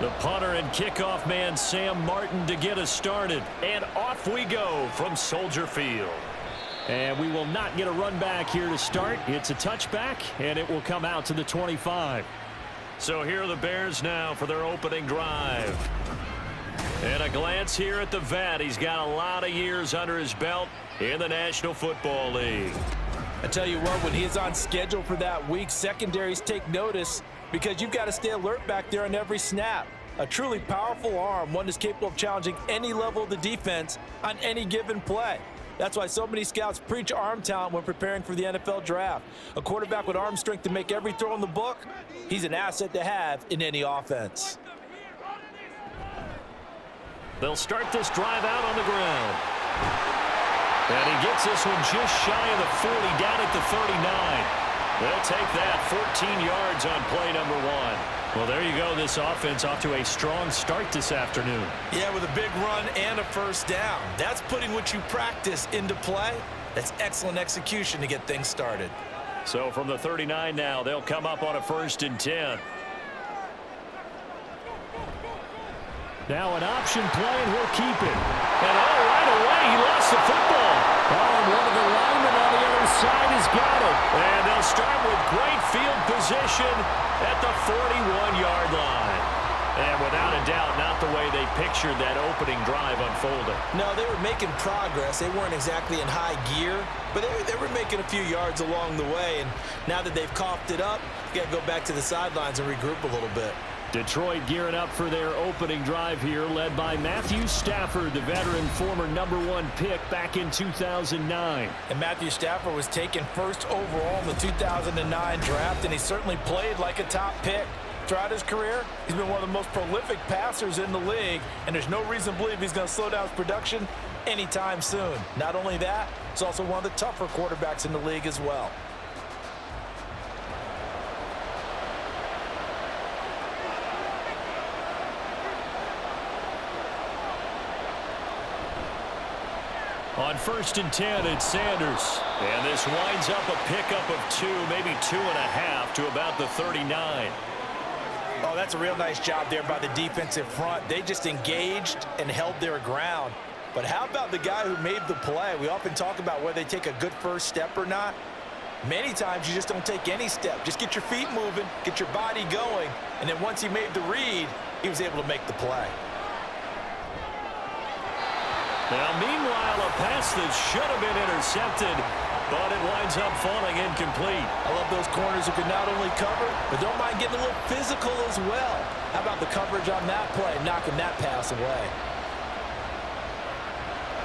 The punter and kickoff man Sam Martin to get us started. And off we go from Soldier Field. And we will not get a run back here to start. It's a touchback, and it will come out to the 25. So here are the Bears now for their opening drive. And a glance here at the vet. He's got a lot of years under his belt in the National Football League. I tell you what, when he's on schedule for that week, secondaries take notice because you've got to stay alert back there on every snap. A truly powerful arm, one that's capable of challenging any level of the defense on any given play. That's why so many scouts preach arm talent when preparing for the NFL draft. A quarterback with arm strength to make every throw in the book, he's an asset to have in any offense. They'll start this drive out on the ground. And he gets this one just shy of the 40, down at the 39. They'll take that 14 yards on play number 1. Well, there you go. This offense off to a strong start this afternoon. Yeah, with a big run and a first down. That's putting what you practice into play. That's excellent execution to get things started. So from the 39 now, they'll come up on a 1st and 10. Now an option play, and he'll keep it. And right away, he lost the football. And one of the linemen on the other side has got it. And they'll start with great field position at the 41-yard line. And without a doubt, not the way they pictured that opening drive unfolding. No, they were making progress. They weren't exactly in high gear, but they were making a few yards along the way. And now that they've coughed it up, you got to go back to the sidelines and regroup a little bit. Detroit gearing up for their opening drive here, led by Matthew Stafford, the veteran former #1 pick back in 2009. And Matthew Stafford was taken first overall in the 2009 draft, and he certainly played like a top pick. Throughout his career, he's been one of the most prolific passers in the league, and there's no reason to believe he's going to slow down his production anytime soon. Not only that, he's also one of the tougher quarterbacks in the league as well. On 1st and 10, it's Sanders. And this winds up a pickup of 2, maybe 2.5 to about the 39. Oh, that's a real nice job there by the defensive front. They just engaged and held their ground. But how about the guy who made the play? We often talk about whether they take a good first step or not. Many times you just don't take any step. Just get your feet moving, get your body going, and then once he made the read, he was able to make the play. Now, meanwhile, a pass that should have been intercepted, but it winds up falling incomplete. I love those corners who can not only cover, but don't mind getting a little physical as well. How about the coverage on that play, knocking that pass away?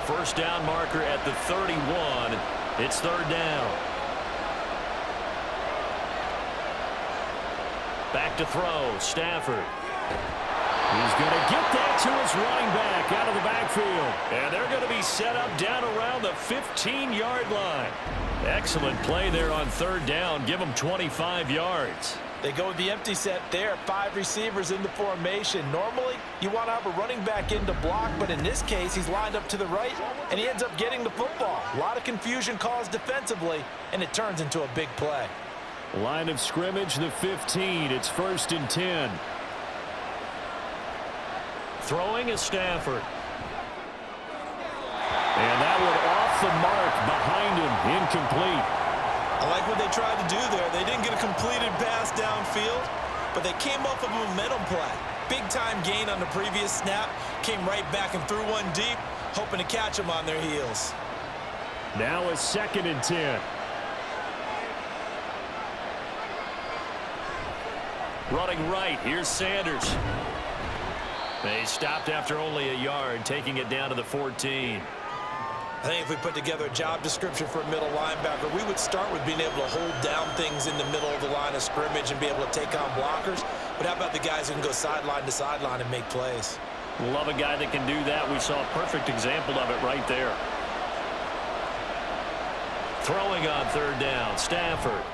First down marker at the 31. It's 3rd down. Back to throw, Stafford. He's going to get that to his running back out of the backfield. And they're going to be set up down around the 15-yard line. Excellent play there on 3rd down. Give them 25 yards. They go with the empty set there. 5 receivers in the formation. Normally, you want to have a running back in to block, but in this case, he's lined up to the right, and he ends up getting the football. A lot of confusion caused defensively, and it turns into a big play. Line of scrimmage, the 15. It's 1st and 10. Throwing is Stafford. And that one off the mark behind him, incomplete. I like what they tried to do there. They didn't get a completed pass downfield, but they came off of a momentum play. Big-time gain on the previous snap, came right back and threw one deep, hoping to catch them on their heels. Now a 2nd and 10. Running right, here's Sanders. They stopped after only a yard, taking it down to the 14. I think if we put together a job description for a middle linebacker, we would start with being able to hold down things in the middle of the line of scrimmage and be able to take on blockers. But how about the guys who can go sideline to sideline and make plays? Love a guy that can do that. We saw a perfect example of it right there. Throwing on 3rd down, Stafford.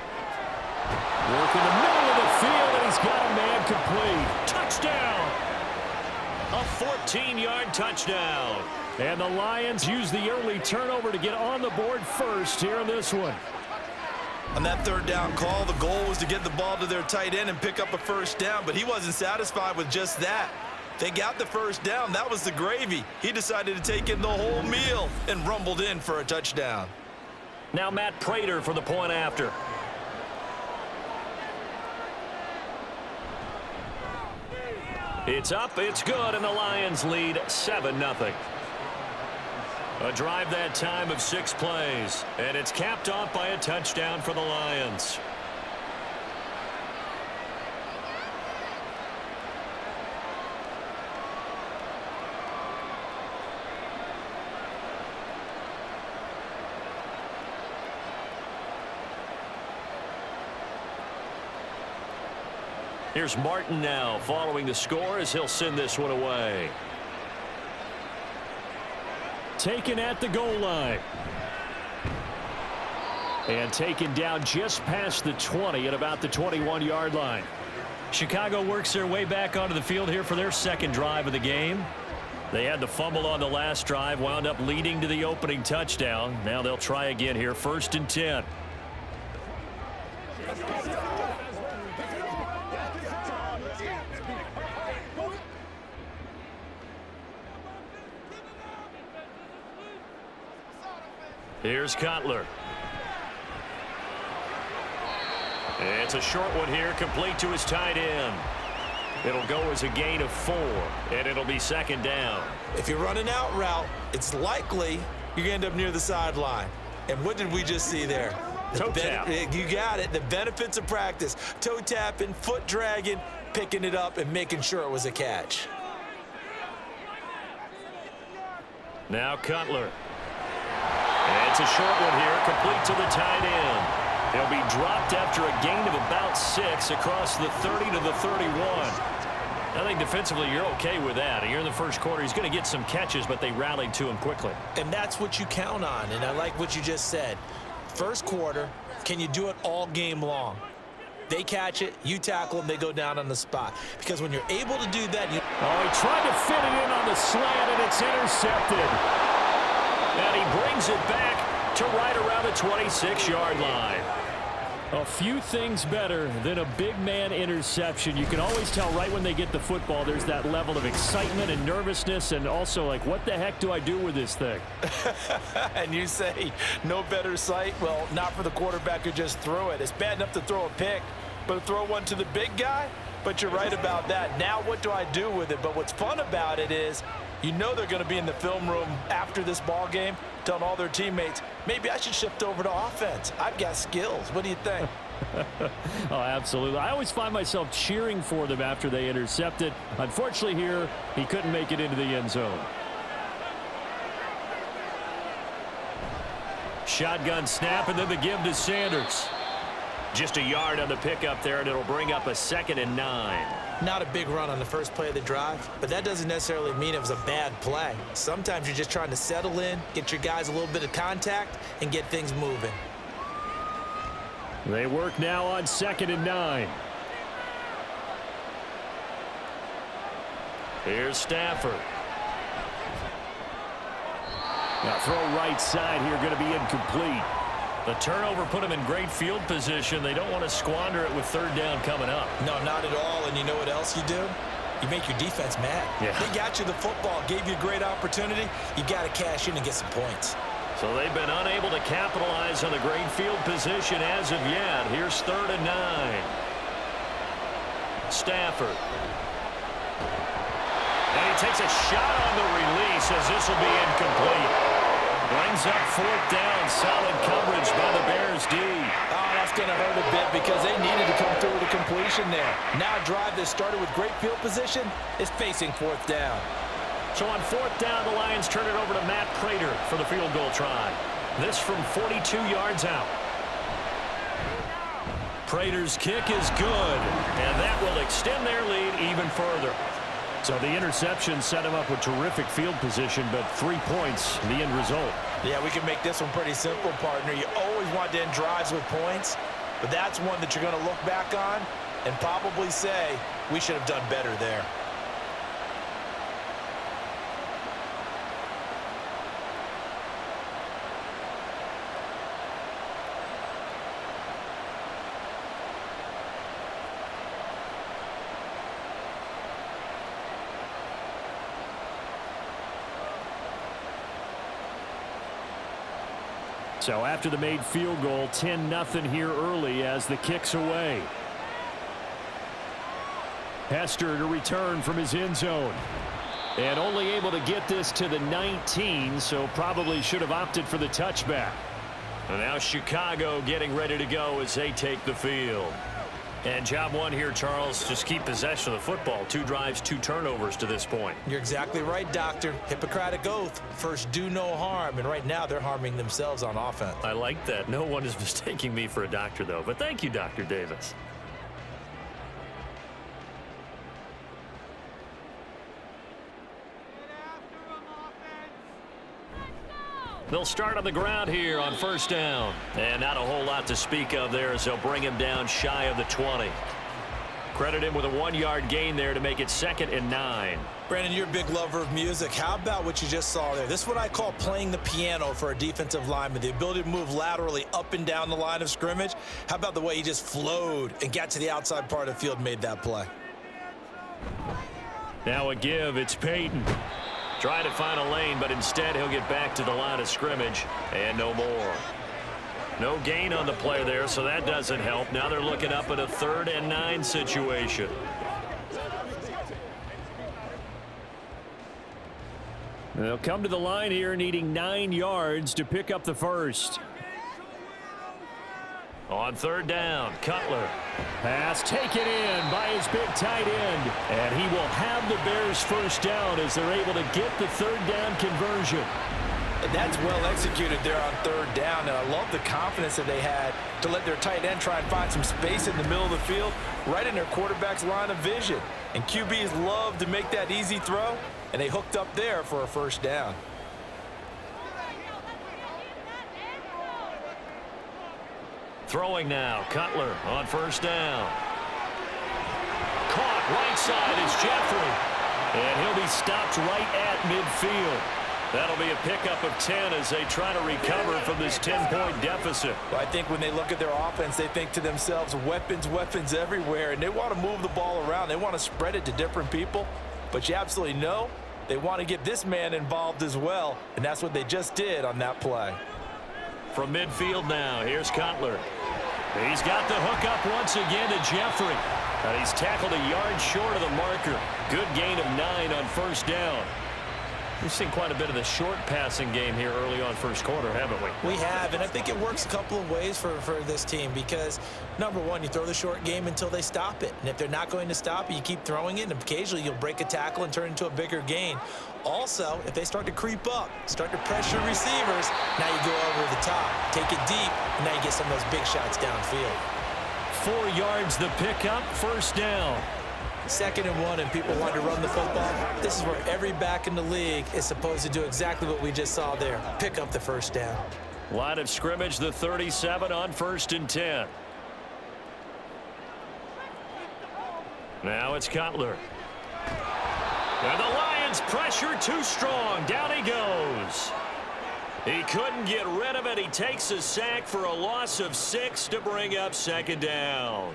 Working the middle of the field, and he's got a man complete. Touchdown! A 14-yard touchdown. And the Lions use the early turnover to get on the board first here in this one. On that third down call, the goal was to get the ball to their tight end and pick up a first down, but he wasn't satisfied with just that. They got the first down. That was the gravy. He decided to take in the whole meal and rumbled in for a touchdown. Now Matt Prater for the point after. It's up, it's good, and the Lions lead 7-0. A drive that time of 6 plays, and it's capped off by a touchdown for the Lions. Here's Martin now following the score as he'll send this one away. Taken at the goal line. And taken down just past the 20 at about the 21-yard line. Chicago works their way back onto the field here for their second drive of the game. They had the fumble on the last drive, wound up leading to the opening touchdown. Now they'll try again here, 1st and 10. Here's Cutler. It's a short one here, complete to his tight end. It'll go as a gain of 4, and it'll be 2nd down. If you're running out route, it's likely you're going to end up near the sideline. And what did we just see there? Toe tap. You got it. The benefits of practice. Toe tapping, foot dragging, picking it up, and making sure it was a catch. Now Cutler. It's a short one here, complete to the tight end. He'll be dropped after a gain of about 6 across the 30 to the 31. I think defensively you're okay with that. Here in the first quarter, he's going to get some catches, but they rallied to him quickly. And that's what you count on, and I like what you just said. First quarter, can you do it all game long? They catch it, you tackle them, they go down on the spot. Because when you're able to do that... Oh, he tried to fit it in on the slant, and it's intercepted. And he brings it back to right around the 26-yard line. A few things better than a big man interception. You can always tell right when they get the football, there's that level of excitement and nervousness, and also like, what the heck do I do with this thing? And you say, no better sight? Well, not for the quarterback who just threw it. It's bad enough to throw a pick, but to throw one to the big guy? But you're right about that. Now what do I do with it? But what's fun about it is, you know they're going to be in the film room after this ball game telling all their teammates, maybe I should shift over to offense. I've got skills. What do you think? Oh, absolutely. I always find myself cheering for them after they intercept it. Unfortunately here, he couldn't make it into the end zone. Shotgun snap, and then the give to Sanders. Just a yard on the pickup there, and it'll bring up a 2nd and 9. Not a big run on the first play of the drive, but that doesn't necessarily mean it was a bad play. Sometimes you're just trying to settle in, get your guys a little bit of contact, and get things moving. They work now on 2nd and 9. Here's Stafford. Now throw right side here, going to be incomplete. The turnover put them in great field position. They don't want to squander it with 3rd down coming up. No, not at all. And you know what else you do? You make your defense mad. Yeah. They got you the football, gave you a great opportunity. You got to cash in and get some points. So they've been unable to capitalize on the great field position as of yet. Here's 3rd and 9. Stafford. And he takes a shot on the release as this will be incomplete. Brings up 4th down. Solid coverage by the Bears D. Oh, that's going to hurt a bit because they needed to come through with a completion there. Now a drive that started with great field position is facing 4th down. So on 4th down, the Lions turn it over to Matt Prater for the field goal try. This from 42 yards out. Prater's kick is good, and that will extend their lead even further. So the interception set him up with terrific field position, but 3 points, the end result. Yeah, we can make this one pretty simple, partner. You always want to end drives with points, but that's one that you're going to look back on and probably say, we should have done better there. So after the made field goal, 10-0 here early as the kick's away. Hester to return from his end zone. And only able to get this to the 19, so probably should have opted for the touchback. And now Chicago getting ready to go as they take the field. And job one here, Charles, just keep possession of the football. 2 drives, 2 turnovers to this point. You're exactly right, Doctor. Hippocratic oath. First, do no harm. And right now, they're harming themselves on offense. I like that. No one is mistaking me for a doctor, though. But thank you, Dr. Davis. They'll start on the ground here on first down. And not a whole lot to speak of there as they'll bring him down shy of the 20. Credit him with a 1-yard gain there to make it 2nd and 9. Brandon, you're a big lover of music. How about what you just saw there? This is what I call playing the piano for a defensive lineman. The ability to move laterally up and down the line of scrimmage. How about the way he just flowed and got to the outside part of the field and made that play? Now a give. It's Peyton. Trying to find a lane, but instead he'll get back to the line of scrimmage and no more. No gain on the play there, so that doesn't help. Now they're looking up at a 3rd and 9 situation. They'll come to the line here needing 9 yards to pick up the first. On 3rd down, Cutler. Pass taken in by his big tight end. And he will have the Bears first down as they're able to get the 3rd down conversion. And that's well executed there on 3rd down. And I love the confidence that they had to let their tight end try and find some space in the middle of the field, right in their quarterback's line of vision. And QBs love to make that easy throw, and they hooked up there for a first down. Throwing now, Cutler on 1st down. Caught right side is Jeffrey. And he'll be stopped right at midfield. That'll be a pickup of 10 as they try to recover from this 10-point deficit. Well, I think when they look at their offense, they think to themselves, weapons, weapons everywhere. And they want to move the ball around. They want to spread it to different people. But you absolutely know they want to get this man involved as well. And that's what they just did on that play. From midfield now, here's Cutler. He's got the hook up once again to Jeffrey. And he's tackled a yard short of the marker. Good gain of 9 on 1st down. We've seen quite a bit of the short passing game here early on 1st quarter, haven't we? We have, and I think it works a couple of ways for this team because, number one, you throw the short game until they stop it. And if they're not going to stop it, you keep throwing it, and occasionally you'll break a tackle and turn it into a bigger gain. Also, if they start to creep up, start to pressure receivers, now you go over the top, take it deep, and now you get some of those big shots downfield. 4 yards the pickup, 1st down. 2nd and 1, and people want to run the football. This is where every back in the league is supposed to do exactly what we just saw there. Pick up the 1st down. Line of scrimmage, the 37 on 1st and 10. Now it's Cutler. And the Lions pressure too strong. Down he goes. He couldn't get rid of it. He takes a sack for a loss of 6 to bring up 2nd down.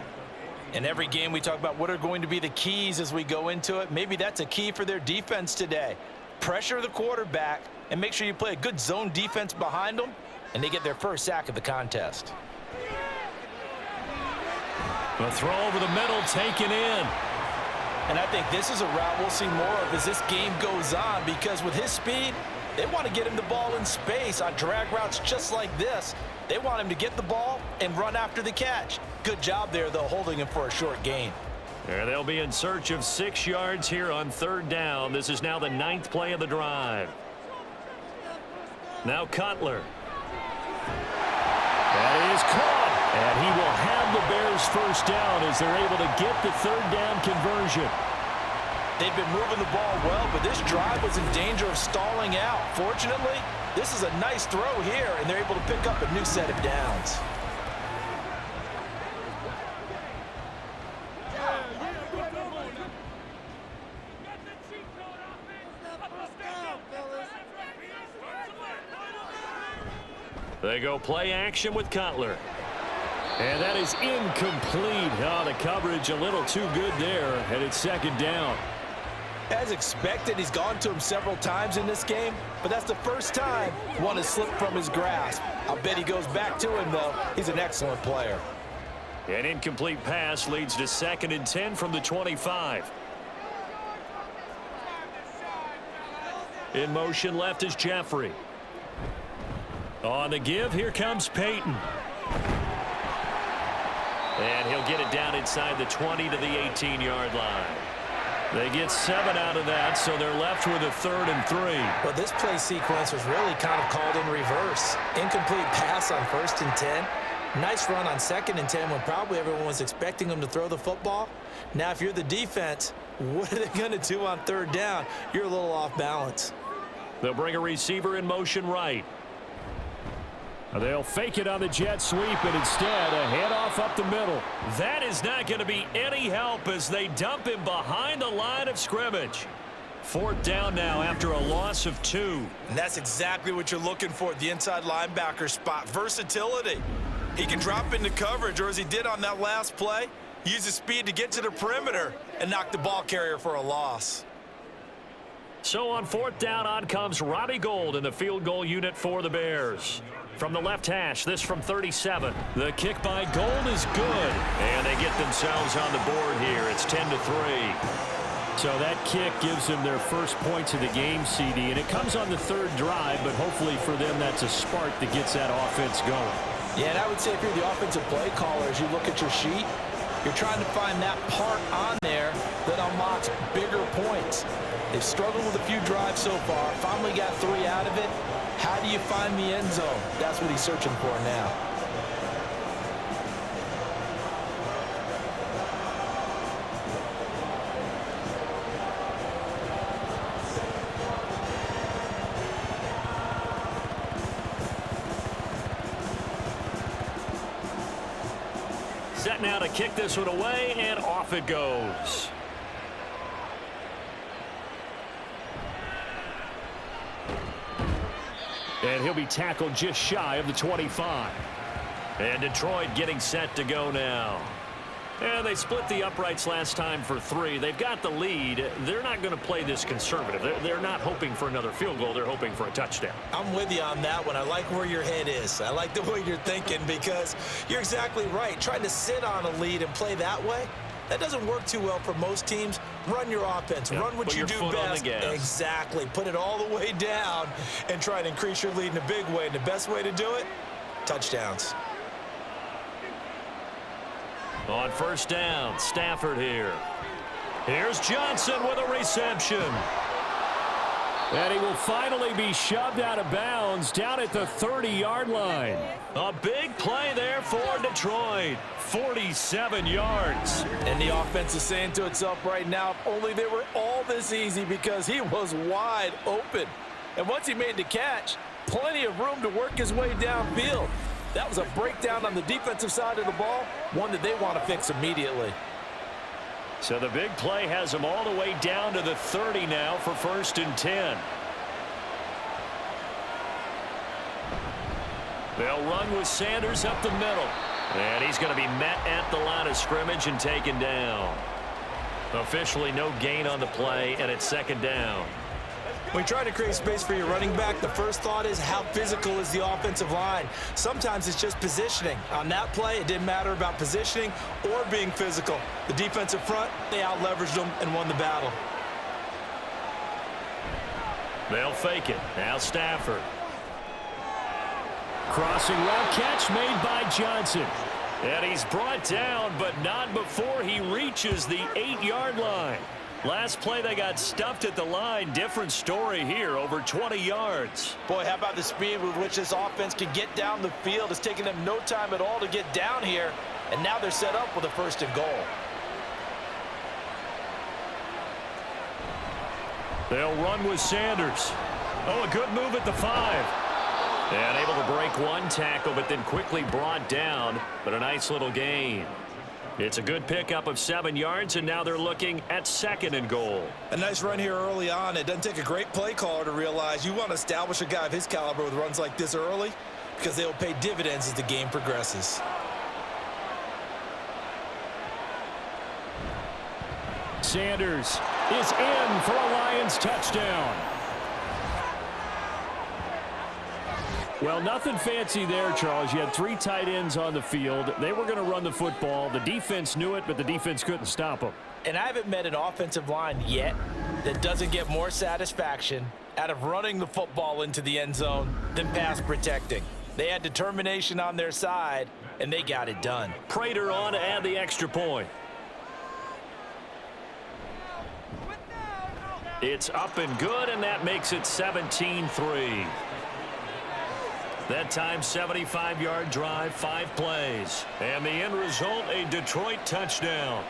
In every game we talk about what are going to be the keys as we go into it. Maybe that's a key for their defense today. Pressure the quarterback and make sure you play a good zone defense behind them, and they get their first sack of the contest. A throw over the middle taken in. And I think this is a route we'll see more of as this game goes on because with his speed, they want to get him the ball in space on drag routes just like this. They want him to get the ball and run after the catch. Good job there, though, holding him for a short gain. There they'll be in search of 6 yards here on 3rd down. This is now the 9th play of the drive. Now Cutler. That is caught. And he will have the Bears first down as they're able to get the 3rd down conversion. They've been moving the ball well, but this drive was in danger of stalling out. Fortunately, this is a nice throw here, and they're able to pick up a new set of downs. They go play action with Cutler. And that is incomplete. Oh, the coverage a little too good there, and it's 2nd down. As expected, he's gone to him several times in this game, but that's the first time one has slipped from his grasp. I bet he goes back to him, though. He's an excellent player. An incomplete pass leads to 2nd and 10 from the 25. In motion left is Jeffrey. On the give, here comes Peyton. And he'll get it down inside the 20 to the 18-yard line. They get 7 out of that, so they're left with a 3rd and 3. Well, this play sequence was really kind of called in reverse. Incomplete pass on 1st and 10. Nice run on 2nd and 10 when probably everyone was expecting him to throw the football. Now, if you're the defense, what are they going to do on 3rd down? You're a little off balance. They'll bring a receiver in motion right. They'll fake it on the jet sweep, and instead a handoff up the middle. That is not going to be any help as they dump him behind the line of scrimmage. 4th down now after a loss of 2. And that's exactly what you're looking for at the inside linebacker spot. Versatility. He can drop into coverage, or as he did on that last play, use his speed to get to the perimeter and knock the ball carrier for a loss. So on 4th down, on comes Robbie Gould in the field goal unit for the Bears. From the left hash, this from 37. The kick by Gould is good. And they get themselves on the board here. It's 10-3. So that kick gives them their first points of the game, CD. And it comes on the 3rd drive, but hopefully for them that's a spark that gets that offense going. Yeah, and I would say if you're the offensive play caller, as you look at your sheet, you're trying to find that part on there that unlocks bigger points. They've struggled with a few drives so far. Finally got 3 out of it. How do you find the end zone? That's what he's searching for now. Set now to kick this one away, and off it goes. And he'll be tackled just shy of the 25. And Detroit getting set to go now. And they split the uprights last time for 3. They've got the lead. They're not going to play this conservative. They're not hoping for another field goal. They're hoping for a touchdown. I'm with you on that one. I like where your head is. I like the way you're thinking because you're exactly right. Trying to sit on a lead and play that way, that doesn't work too well for most teams. Run your offense. Run what you do best. Exactly. Put it all the way down and try to increase your lead in a big way. And the best way to do it, touchdowns. On 1st down, Stafford here. Here's Johnson with a reception. And he will finally be shoved out of bounds down at the 30-yard line. A big play there for Detroit. 47 yards. And the offense is saying to itself right now, if only they were all this easy because he was wide open. And once he made the catch, plenty of room to work his way downfield. That was a breakdown on the defensive side of the ball, one that they want to fix immediately. So the big play has them all the way down to the 30 now for 1st and 10. They'll run with Sanders up the middle. And he's going to be met at the line of scrimmage and taken down. Officially no gain on the play, and it's 2nd down. When you try to create space for your running back, the first thought is how physical is the offensive line. Sometimes it's just positioning. On that play, it didn't matter about positioning or being physical. The defensive front, they out-leveraged them and won the battle. They'll fake it. Now Stafford. Crossing route catch made by Johnson. And he's brought down, but not before he reaches the 8-yard line. Last play, they got stuffed at the line. Different story here, over 20 yards. Boy, how about the speed with which this offense can get down the field? It's taken them no time at all to get down here, and now they're set up with a 1st and goal. They'll run with Sanders. Oh, a good move at the 5. And able to break one tackle, but then quickly brought down, but a nice little gain. It's a good pickup of 7 yards, and now they're looking at 2nd and goal. A nice run here early on. It doesn't take a great play caller to realize you want to establish a guy of his caliber with runs like this early because they will pay dividends as the game progresses. Sanders is in for a Lions touchdown. Well, nothing fancy there, Charles. You had 3 tight ends on the field. They were going to run the football. The defense knew it, but the defense couldn't stop them. And I haven't met an offensive line yet that doesn't get more satisfaction out of running the football into the end zone than pass protecting. They had determination on their side, and they got it done. Prater on to add the extra point. It's up and good, and that makes it 17-3. That time, 75-yard drive, 5 plays. And the end result, a Detroit touchdown.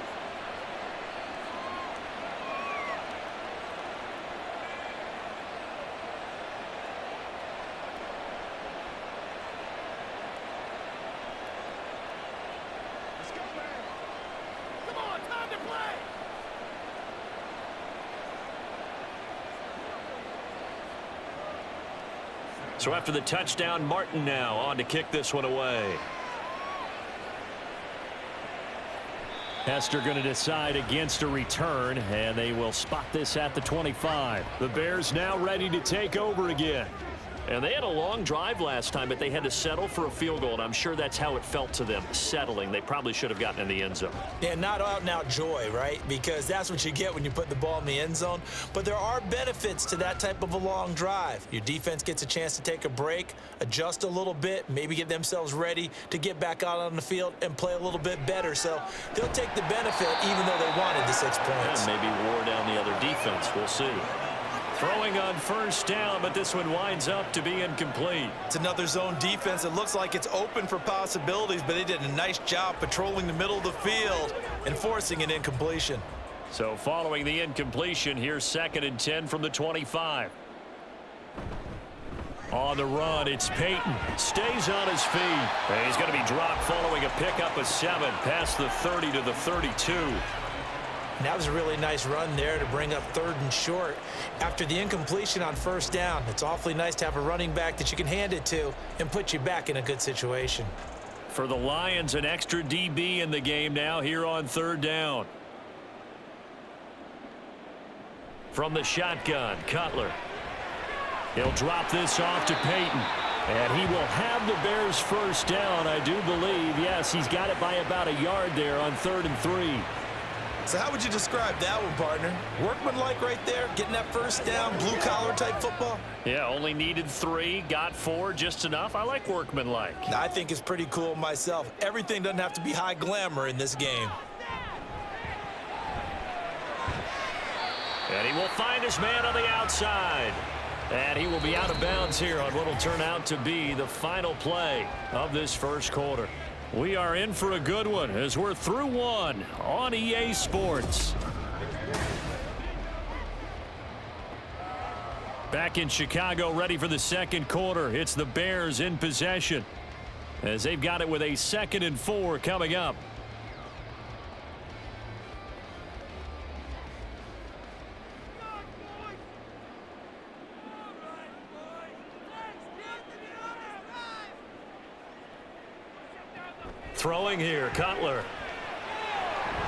Let's go, man. Come on, time to play. So after the touchdown, Martin now on to kick this one away. Hester going to decide against a return, and they will spot this at the 25. The Bears now ready to take over again. And they had a long drive last time, but they had to settle for a field goal, and I'm sure that's how it felt to them, settling. They probably should have gotten in the end zone. Yeah, not out-and-out joy, right? Because that's what you get when you put the ball in the end zone. But there are benefits to that type of a long drive. Your defense gets a chance to take a break, adjust a little bit, maybe get themselves ready to get back out on the field and play a little bit better. So they'll take the benefit even though they wanted the 6 points. And maybe wore down the other defense. We'll see. Throwing on first down, but this one winds up to be incomplete. It's another zone defense. It looks like it's open for possibilities, but they did a nice job patrolling the middle of the field and forcing an incompletion. So following the incompletion, here's 2nd and 10 from the 25. On the run, it's Peyton. Stays on his feet. And he's going to be dropped following a pickup of 7 past the 30 to the 32. And that was a really nice run there to bring up 3rd and short. After the incompletion on first down, it's awfully nice to have a running back that you can hand it to and put you back in a good situation. For the Lions, an extra DB in the game now here on 3rd down. From the shotgun, Cutler. He'll drop this off to Peyton. And he will have the Bears first down, I do believe. Yes, he's got it by about a yard there on 3rd and 3. So how would you describe that one, partner? Workmanlike right there, getting that first down, blue-collar type football? Yeah, only needed 3, got 4, just enough. I like workmanlike. I think it's pretty cool myself. Everything doesn't have to be high glamour in this game. And he will find his man on the outside. And he will be out of bounds here on what will turn out to be the final play of this first quarter. We are in for a good one as we're through 1 on EA Sports. Back in Chicago, ready for the 2nd quarter. It's the Bears in possession as they've got it with a 2nd and 4 coming up. Throwing here, Cutler.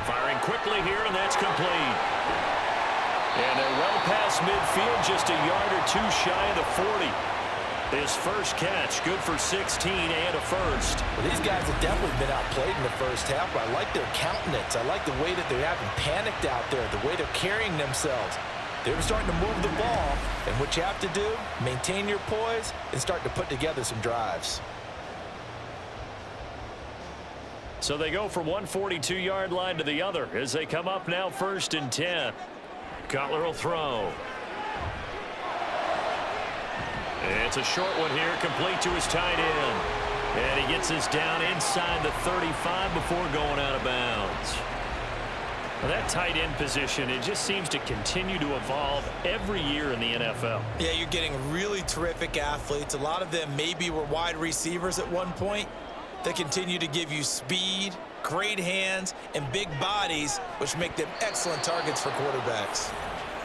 Firing quickly here, and that's complete. And they're well past midfield, just a yard or 2 shy of the 40. His first catch, good for 16 and a first. Well, these guys have definitely been outplayed in the first half, but I like their countenance. I like the way that they haven't panicked out there, the way they're carrying themselves. They're starting to move the ball, and what you have to do, maintain your poise and start to put together some drives. So they go from one 42-yard line to the other as they come up now 1st and 10. Cutler will throw. It's a short one here, complete to his tight end. And he gets this down inside the 35 before going out of bounds. Well, that tight end position, it just seems to continue to evolve every year in the NFL. Yeah, you're getting really terrific athletes. A lot of them maybe were wide receivers at one point. They continue to give you speed, great hands, and big bodies, which make them excellent targets for quarterbacks.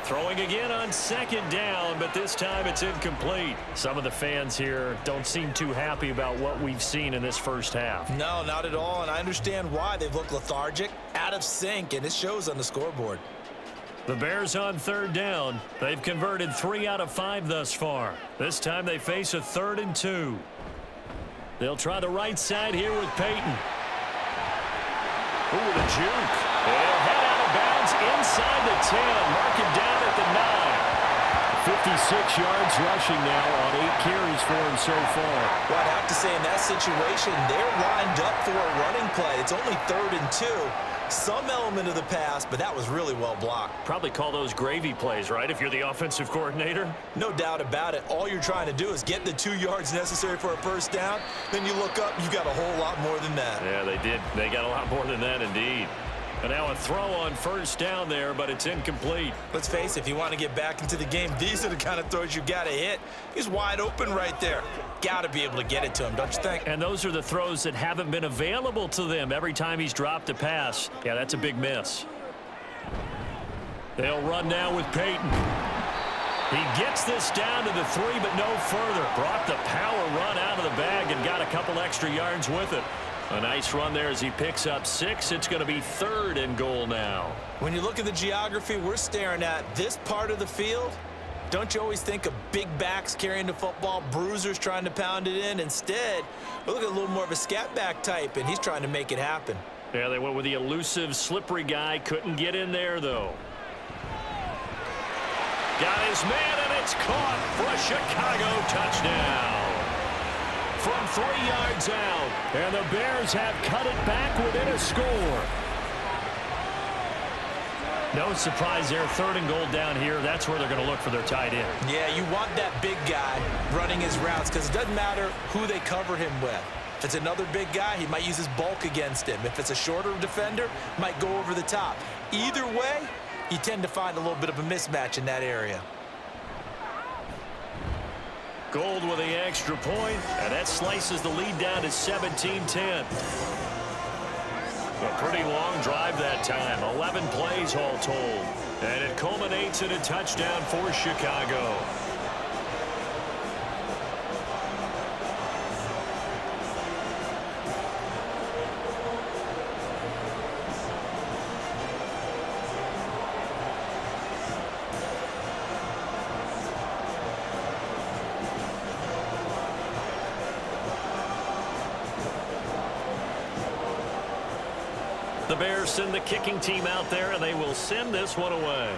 Throwing again on 2nd down, but this time it's incomplete. Some of the fans here don't seem too happy about what we've seen in this first half. No, not at all, and I understand why. They've looked lethargic, out of sync, and it shows on the scoreboard. The Bears on third down. They've converted 3 out of 5 thus far. This time they face a 3rd and 2. They'll try the right side here with Peyton. Ooh, the juke. They'll head out of bounds inside the 10. Mark it down at the 9. 56 yards rushing now on 8 carries for him so far. Well, I'd have to say in that situation, they're lined up for a running play. It's only 3rd and 2. Some element of the pass, but that was really well blocked. Probably call those gravy plays, right, if you're the offensive coordinator? No doubt about it. All you're trying to do is get the 2 yards necessary for a first down. Then you look up, you've got a whole lot more than that. Yeah, they did. They got a lot more than that, indeed. And now a throw on first down there, but it's incomplete. Let's face it, if you want to get back into the game, these are the kind of throws you got to hit. He's wide open right there. Got to be able to get it to him, don't you think? And those are the throws that haven't been available to them every time he's dropped a pass. Yeah, that's a big miss. They'll run now with Peyton. He gets this down to the 3, but no further. Brought the power run out of the bag and got a couple extra yards with it. A nice run there as he picks up 6. It's going to be 3rd and goal now. When you look at the geography we're staring at, this part of the field, don't you always think of big backs carrying the football, bruisers trying to pound it in? Instead, we look at a little more of a scat back type, and he's trying to make it happen. Yeah, they went with the elusive, slippery guy. Couldn't get in there, though. Got his man, and it's caught for a Chicago touchdown. From 3 yards out, and the Bears have cut it back within a score. No surprise there, 3rd and goal down here. That's where they're going to look for their tight end. Yeah, you want that big guy running his routes because it doesn't matter who they cover him with. If it's another big guy, he might use his bulk against him. If it's a shorter defender, might go over the top. Either way, you tend to find a little bit of a mismatch in that area. Gold with the extra point, and that slices the lead down to 17-10. A pretty long drive that time, 11 plays all told, and it culminates in a touchdown for Chicago. The Bears send the kicking team out there, and they will send this one away.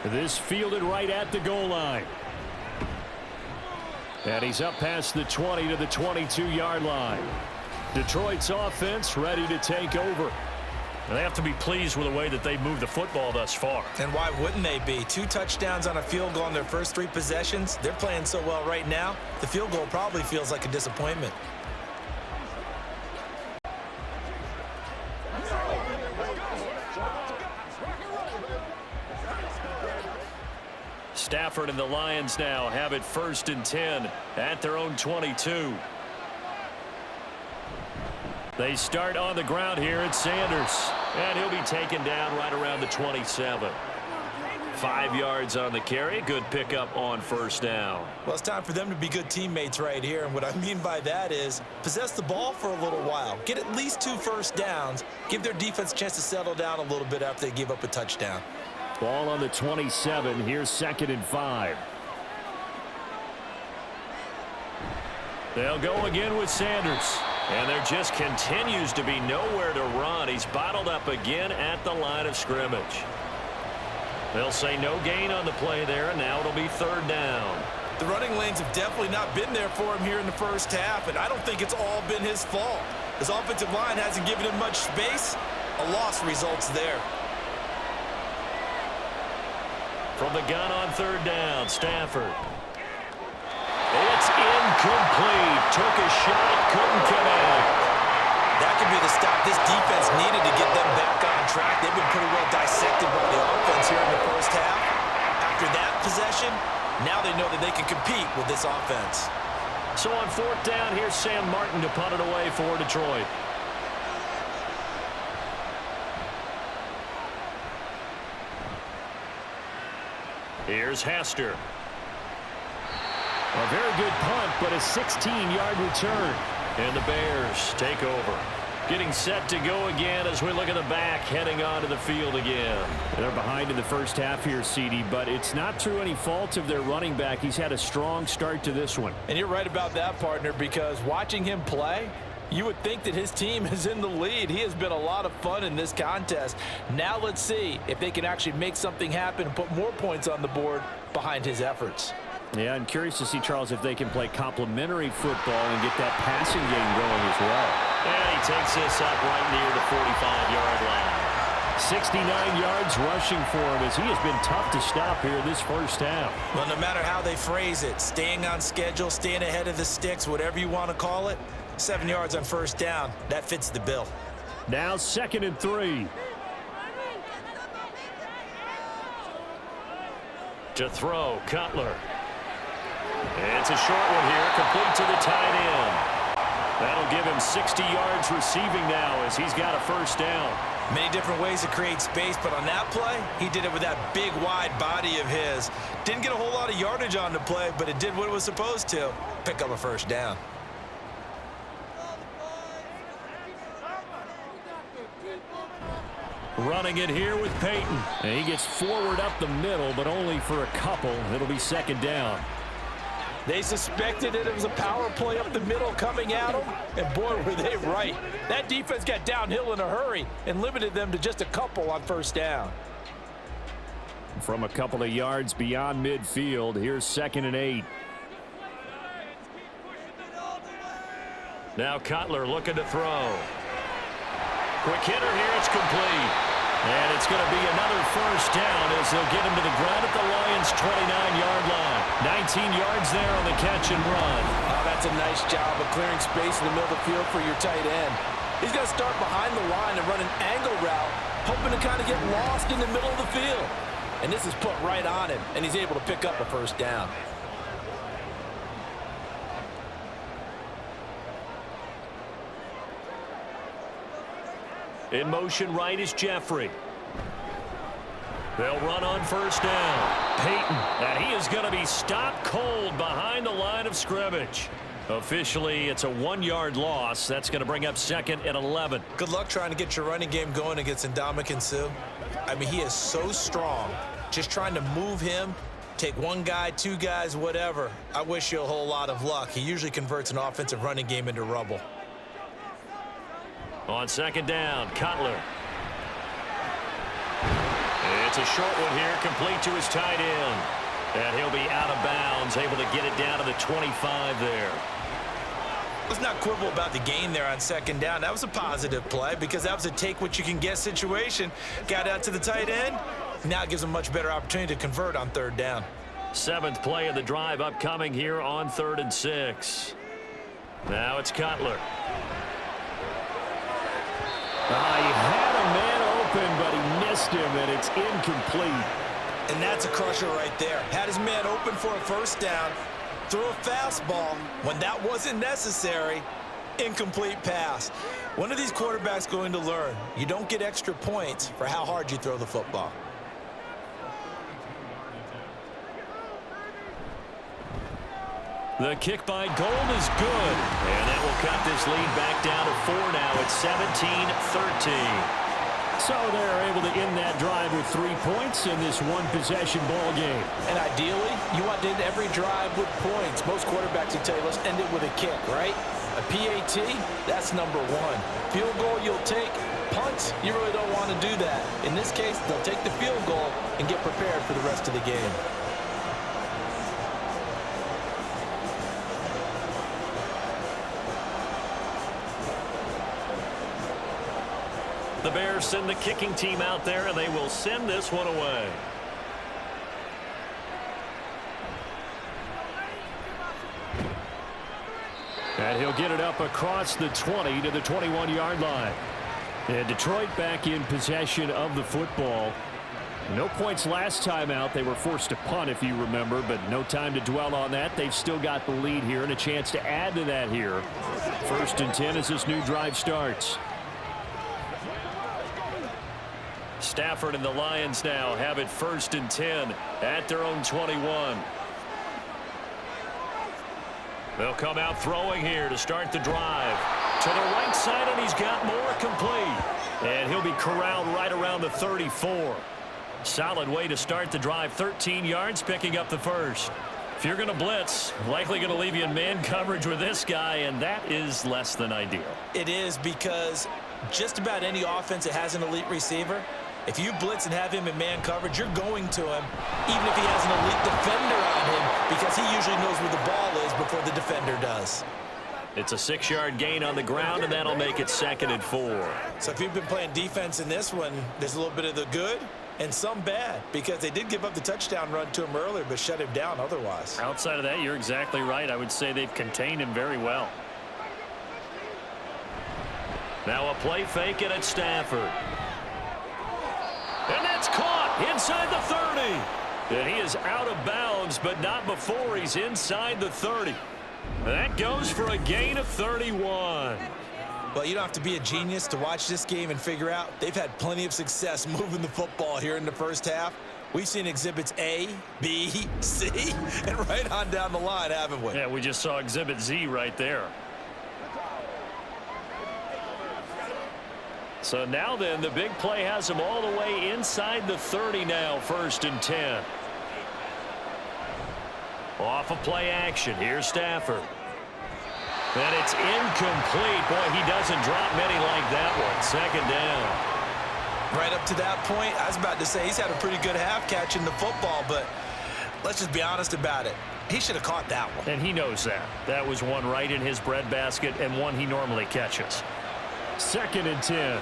This fielded right at the goal line. And he's up past the 20 to the 22-yard line. Detroit's offense ready to take over. And they have to be pleased with the way that they've moved the football thus far. And why wouldn't they be? 2 touchdowns on a field goal in their first 3 possessions. They're playing so well right now, the field goal probably feels like a disappointment. Stafford and the Lions now have it 1st and 10 at their own 22. They start on the ground here at Sanders, and he'll be taken down right around the 27. 5 yards on the carry. Good pickup on first down. Well, it's time for them to be good teammates right here, and what I mean by that is possess the ball for a little while. Get at least 2 first downs. Give their defense a chance to settle down a little bit after they give up a touchdown. Ball on the 27. Here's 2nd and 5. They'll go again with Sanders. And there just continues to be nowhere to run. He's bottled up again at the line of scrimmage. They'll say no gain on the play there, and now it'll be 3rd down. The running lanes have definitely not been there for him here in the first half, and I don't think it's all been his fault. His offensive line hasn't given him much space. A loss results there. From the gun on 3rd down, Stafford. It's incomplete. Took a shot, couldn't connect. That could be the stop this defense needed to get them back on track. They've been pretty well dissected by the offense here in the first half. After that possession, now they know that they can compete with this offense. So on 4th down, here's Sam Martin to punt it away for Detroit. Here's Hester. A very good punt, but a 16-yard return. And the Bears take over. Getting set to go again as we look at the back heading onto the field again. They're behind in the first half here, CD, but it's not through any fault of their running back. He's had a strong start to this one. And you're right about that, partner, because watching him play, you would think that his team is in the lead. He has been a lot of fun in this contest. Now let's see if they can actually make something happen and put more points on the board behind his efforts. Yeah, I'm curious to see, Charles, if they can play complementary football and get that passing game going as well. And he takes this up right near the 45-yard line. 69 yards rushing for him as he has been tough to stop here this first half. Well, no matter how they phrase it, staying on schedule, staying ahead of the sticks, whatever you want to call it, 7 yards on first down, that fits the bill. Now 2nd and 3. To throw, Cutler. It's a short one here, complete to the tight end. That'll give him 60 yards receiving now as he's got a first down. Many different ways to create space, but on that play, he did it with that big, wide body of his. Didn't get a whole lot of yardage on the play, but it did what it was supposed to. Pick up a first down. Running it here with Peyton. And he gets forward up the middle, but only for a couple. It'll be 2nd down. They suspected it was a power play up the middle coming at them, and boy, were they right. That defense got downhill in a hurry and limited them to just a couple on first down. From a couple of yards beyond midfield, here's 2nd and 8. Now Cutler looking to throw. Quick hitter here, it's complete. And it's going to be another first down as they'll get him to the ground at the Lions' 29-yard line. 19 yards there on the catch and run. Oh, that's a nice job of clearing space in the middle of the field for your tight end. He's going to start behind the line and run an angle route, hoping to kind of get lost in the middle of the field. And this is put right on him, and he's able to pick up a first down. In motion right is Jeffrey. They'll run on first down. Peyton, and he is going to be stopped cold behind the line of scrimmage. Officially, it's a 1-yard loss. That's going to bring up 2nd and 11. Good luck trying to get your running game going against Ndamukong Suh. I mean, he is so strong. Just trying to move him, take one guy, two guys, whatever. I wish you a whole lot of luck. He usually converts an offensive running game into rubble. On 2nd down, Cutler. It's a short one here, complete to his tight end. And he'll be out of bounds, able to get it down to the 25 there. Let's not quibble about the gain there on 2nd down. That was a positive play because that was a take-what-you-can-get situation. Got out to the tight end. Now it gives him a much better opportunity to convert on 3rd down. 7th play of the drive upcoming here on 3rd and 6. Now it's Cutler. He had a man open, but he missed him, and it's incomplete. And that's a crusher right there. Had his man open for a first down, threw a fastball when that wasn't necessary, incomplete pass. One of these quarterbacks going to learn, you don't get extra points for how hard you throw the football. The kick by Gold is good, and that will cut this lead back down to 4 now. It's 17-13. So they're able to end that drive with 3 points in this one-possession ball game. And ideally, you want to end every drive with points. Most quarterbacks will tell you, let's end it with a kick, right? A PAT, that's number 1. Field goal you'll take. Punts, you really don't want to do that. In this case, they'll take the field goal and get prepared for the rest of the game. The Bears send the kicking team out there, and they will send this one away. And he'll get it up across the 20 to the 21-yard line. And Detroit back in possession of the football. No points last time out. They were forced to punt, if you remember, but no time to dwell on that. They've still got the lead here and a chance to add to that here. 1st and 10 as this new drive starts. Stafford and the Lions now have it 1st and 10 at their own 21. They'll come out throwing here to start the drive. To to the right side, and he's got more complete. And he'll be corralled right around the 34. Solid way to start the drive. 13 yards, picking up the first. If you're going to blitz, likely going to leave you in man coverage with this guy, and that is less than ideal. It is, because just about any offense that has an elite receiver, if you blitz and have him in man coverage, you're going to him, even if he has an elite defender on him, because he usually knows where the ball is before the defender does. It's a 6-yard gain on the ground, and that'll make it 2nd and 4. So if you've been playing defense in this one, there's a little bit of the good and some bad, because they did give up the touchdown run to him earlier, but shut him down otherwise. Outside of that, you're exactly right. I would say they've contained him very well. Now a play fake, and it's Stafford. And that's caught inside the 30. And he is out of bounds, but not before he's inside the 30. That goes for a gain of 31. Well, you don't have to be a genius to watch this game and figure out they've had plenty of success moving the football here in the first half. We've seen exhibits A, B, C, and right on down the line, haven't we? Yeah, we just saw exhibit Z right there. So now then, the big play has him all the way inside the 30 now, 1st and 10. Off of play action, here's Stafford. And it's incomplete. Boy, he doesn't drop many like that one. 2nd down. Right up to that point, I was about to say he's had a pretty good half catching the football, but let's just be honest about it. He should have caught that one. And he knows that. That was one right in his breadbasket and one he normally catches. 2nd and 10.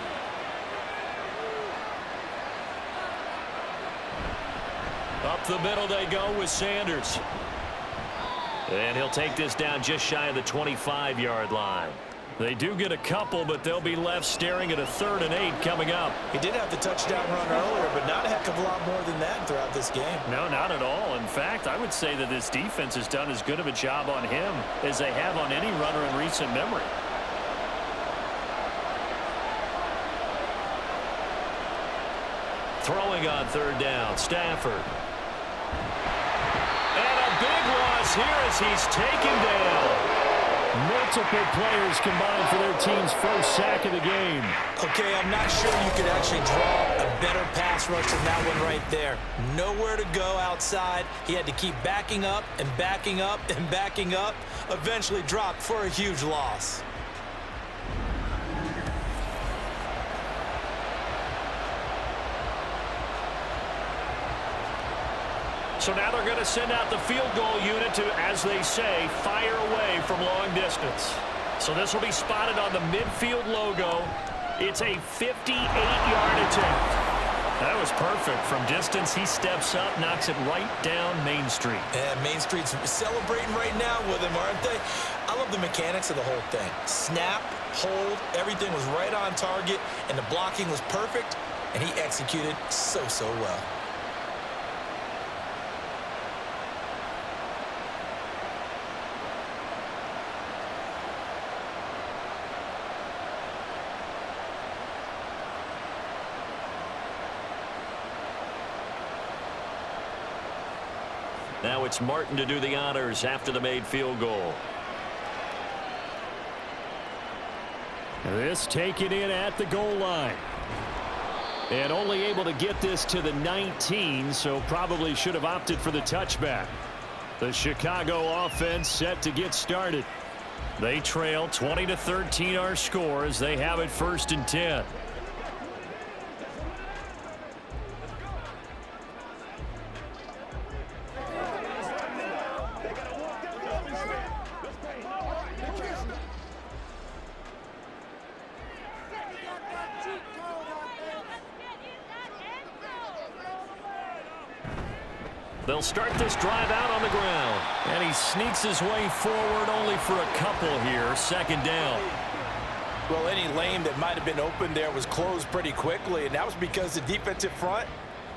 Up the middle they go with Sanders. And he'll take this down just shy of the 25-yard line. They do get a couple, but they'll be left staring at a 3rd and 8 coming up. He did have the touchdown run earlier, but not a heck of a lot more than that throughout this game. No, not at all. In fact, I would say that this defense has done as good of a job on him as they have on any runner in recent memory. Throwing on 3rd down, Stafford. And a big loss here as he's taken down. Multiple players combined for their team's first sack of the game. Okay, I'm not sure you could actually draw a better pass rush than that one right there. Nowhere to go outside. He had to keep backing up and backing up and backing up. Eventually dropped for a huge loss. So now they're going to send out the field goal unit to, as they say, fire away from long distance. So this will be spotted on the midfield logo. It's a 58-yard attempt. That was perfect. From distance, he steps up, knocks it right down Main Street. And Main Street's celebrating right now with him, aren't they? I love the mechanics of the whole thing. Snap, hold, everything was right on target, and the blocking was perfect, and he executed so well. Now it's Martin to do the honors after the made field goal. This taken in at the goal line. And only able to get this to the 19, so probably should have opted for the touchback. The Chicago offense set to get started. They trail 20-13 our score as they have it 1st and 10. They'll start this drive out on the ground. And he sneaks his way forward only for a couple here. 2nd down. Well, any lane that might have been open there was closed pretty quickly, and that was because the defensive front,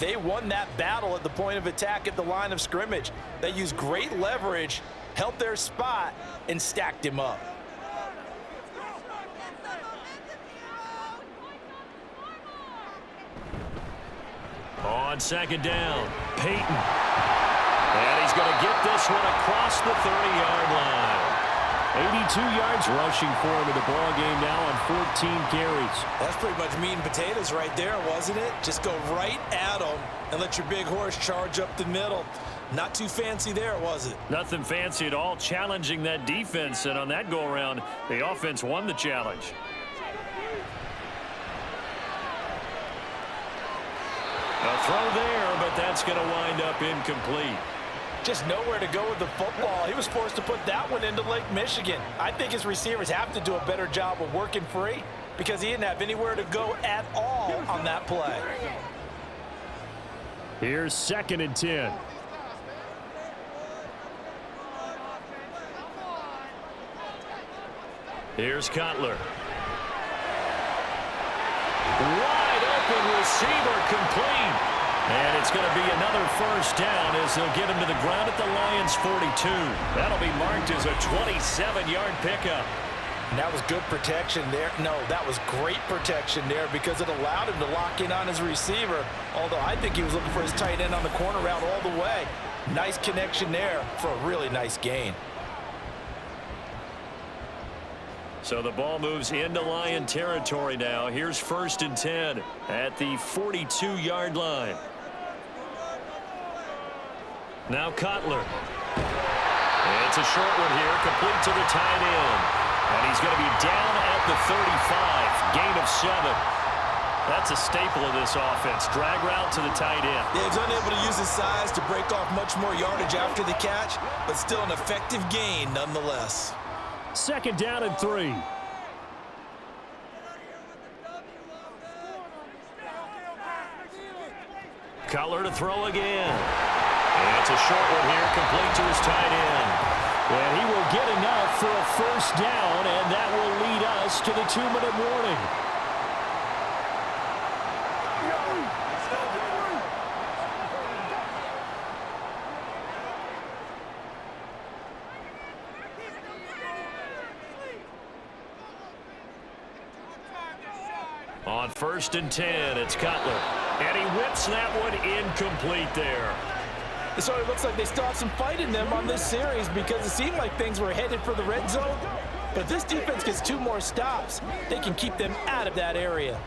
they won that battle at the point of attack at the line of scrimmage. They used great leverage, held their spot, and stacked him up. On 2nd down, Peyton. And he's going to get this one across the 30-yard line. 82 yards rushing for him in the ball game now on 14 carries. That's pretty much meat and potatoes right there, wasn't it? Just go right at them and let your big horse charge up the middle. Not too fancy there, was it? Nothing fancy at all, challenging that defense, and on that go-around, the offense won the challenge. A throw there, but that's going to wind up incomplete. Just nowhere to go with the football. He was forced to put that one into Lake Michigan. I think his receivers have to do a better job of working free because he didn't have anywhere to go at all on that play. Here's 2nd and 10. Here's Cutler. Wide open receiver, complete. And it's going to be another first down as they'll get him to the ground at the Lions' 42. That'll be marked as a 27-yard pickup. And that was good protection there. No, that was great protection there because it allowed him to lock in on his receiver, although I think he was looking for his tight end on the corner route all the way. Nice connection there for a really nice gain. So the ball moves into Lion territory now. Here's 1st and 10 at the 42-yard line. Now Cutler. It's a short one here, complete to the tight end. And he's going to be down at the 35, gain of 7. That's a staple of this offense, drag route to the tight end. Yeah, he's unable to use his size to break off much more yardage after the catch, but still an effective gain nonetheless. 2nd down and 3. Cutler to throw again. And it's a short one here, complete to his tight end. And he will get enough for a first down, and that will lead us to the 2-minute warning. On 1st and 10, it's Cutler. And he whips that one incomplete there. So it looks like they still have some fight in them on this series because it seemed like things were headed for the red zone. But if this defense gets 2 more stops, they can keep them out of that area.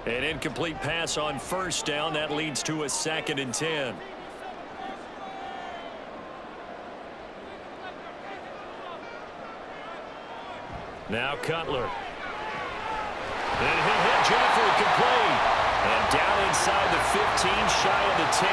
An incomplete pass on 1st down. That leads to a 2nd and 10. Now Cutler. And he'll hit Jeffrey, complete. And down inside the 15, shy of the 10.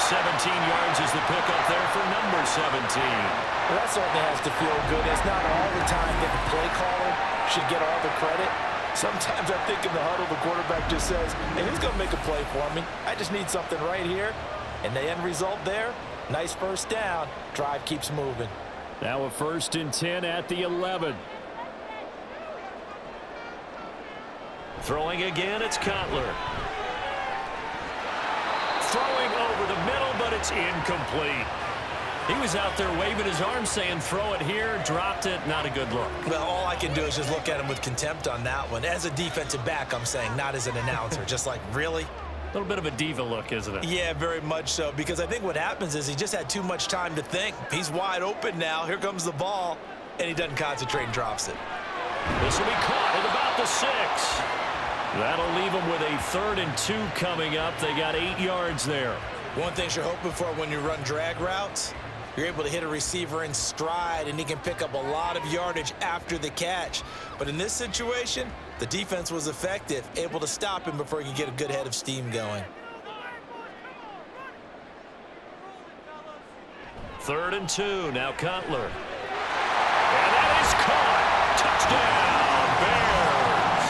17 yards is the pickup there for number 17. Well, that certainly has to feel good. It's not all the time that the play caller should get all the credit. Sometimes I think in the huddle, the quarterback just says, hey, who's going to make a play for me? I just need something right here. And the end result there, nice first down. Drive keeps moving. Now a 1st and 10 at the 11. Throwing again, it's Cutler. Throwing over the middle, but it's incomplete. He was out there waving his arms saying, throw it here, dropped it, not a good look. Well, all I can do is just look at him with contempt on that one. As a defensive back, I'm saying, not as an announcer. Just like, really? A little bit of a diva look, isn't it? Yeah, very much so, because I think what happens is he just had too much time to think. He's wide open now. Here comes the ball, and he doesn't concentrate and drops it. This will be caught at about the 6. That'll leave them with a 3rd and 2 coming up. They got 8 yards there. One thing you're hoping for when you run drag routes, you're able to hit a receiver in stride, and he can pick up a lot of yardage after the catch. But in this situation, the defense was effective, able to stop him before he could get a good head of steam going. 3rd and 2, now Cutler. And that is caught. Touchdown, Bears.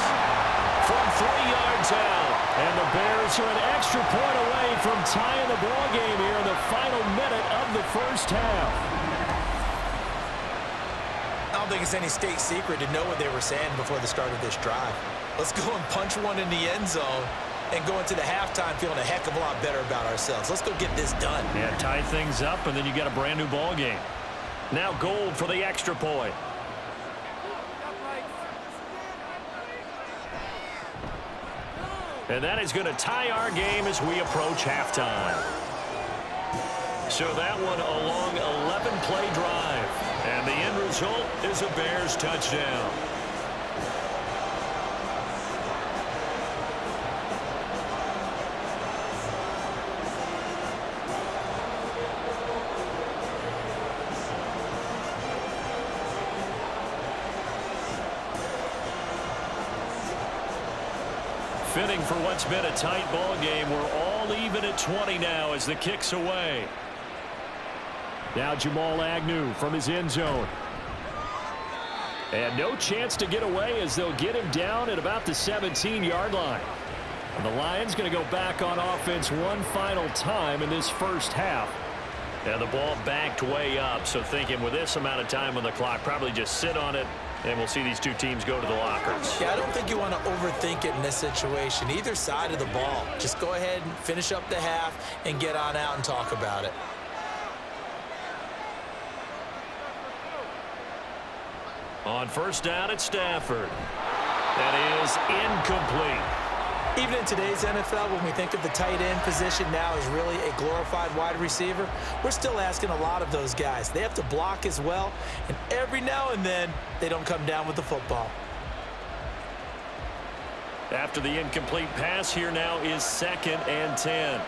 From 3 yards out. And the Bears are an extra point away from tying the ball game here in the final minute of the first half. I don't think it's any state secret to know what they were saying before the start of this drive. Let's go and punch one in the end zone and go into the halftime feeling a heck of a lot better about ourselves. Let's go get this done. Yeah, tie things up, and then you got a brand new ball game. Now Gold for the extra point. And that is going to tie our game as we approach halftime. So that one a long 11-play drive. And the end result is a Bears touchdown. Fitting for what's been a tight ball game. We're all even at 20 now as the kick's away. Now Jamal Agnew from his end zone. And no chance to get away as they'll get him down at about the 17-yard line. And the Lions going to go back on offense one final time in this first half. And the ball backed way up, so thinking with this amount of time on the clock, probably just sit on it, and we'll see these two teams go to the lockers. Yeah, I don't think you want to overthink it in this situation. Either side of the ball. Just go ahead and finish up the half and get on out and talk about it. On first down at Stafford. That is incomplete. Even in today's NFL, when we think of the tight end position now as really a glorified wide receiver, we're still asking a lot of those guys. They have to block as well, and every now and then, they don't come down with the football. After the incomplete pass, here now is 2nd and 10.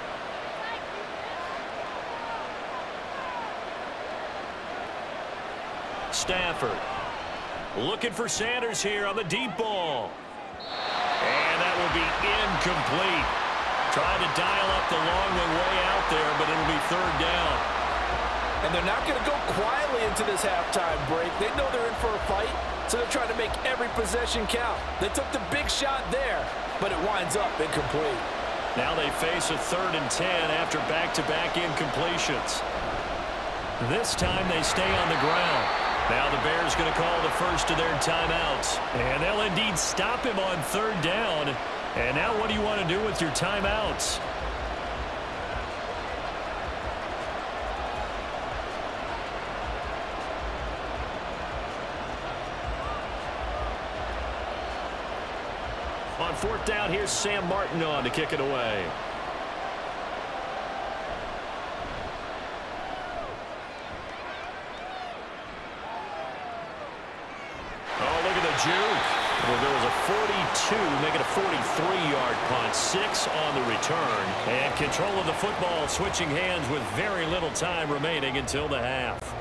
Stafford looking for Sanders here on the deep ball. And that will be incomplete. Trying to dial up the long one way out there, but it'll be 3rd down. And they're not going to go quietly into this halftime break. They know they're in for a fight, so they're trying to make every possession count. They took the big shot there, but it winds up incomplete. Now they face a 3rd and 10 after back-to-back incompletions. This time they stay on the ground. Now the Bears going to call the first of their timeouts. And they'll indeed stop him on 3rd down. And now what do you want to do with your timeouts? On 4th down, here's Sam Martin on to kick it away. Juke. Well, there was a 42, make it a 43-yard punt, 6 on the return. And control of the football switching hands with very little time remaining until the half.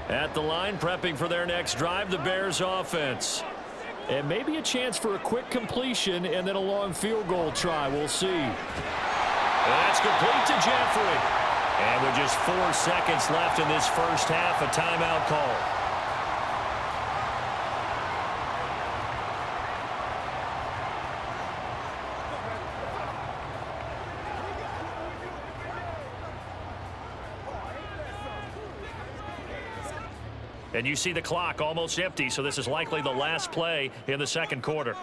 At the line, prepping for their next drive, the Bears offense. And maybe a chance for a quick completion and then a long field goal try. We'll see. That's complete to Jeffrey. And with just 4 seconds left in this first half, a timeout call. And you see the clock almost empty, so this is likely the last play in the second quarter.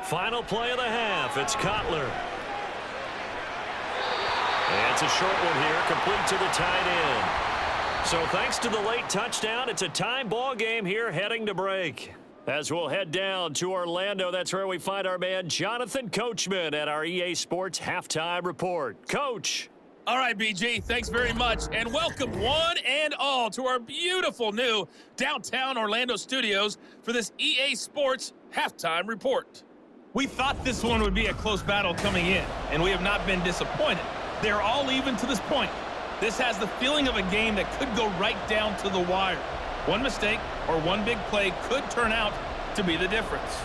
Final play of the half. It's Cutler. And it's a short one here, complete to the tight end. So thanks to the late touchdown, it's a time ball game here heading to break. As we'll head down to Orlando, that's where we find our man Jonathan Coachman at our EA Sports Halftime Report. Coach. All right, BG, thanks very much, and welcome one and all to our beautiful new downtown Orlando studios for this EA Sports Halftime Report. We thought this one would be a close battle coming in, and we have not been disappointed. They're all even to this point. This has the feeling of a game that could go right down to the wire. One mistake or one big play could turn out to be the difference.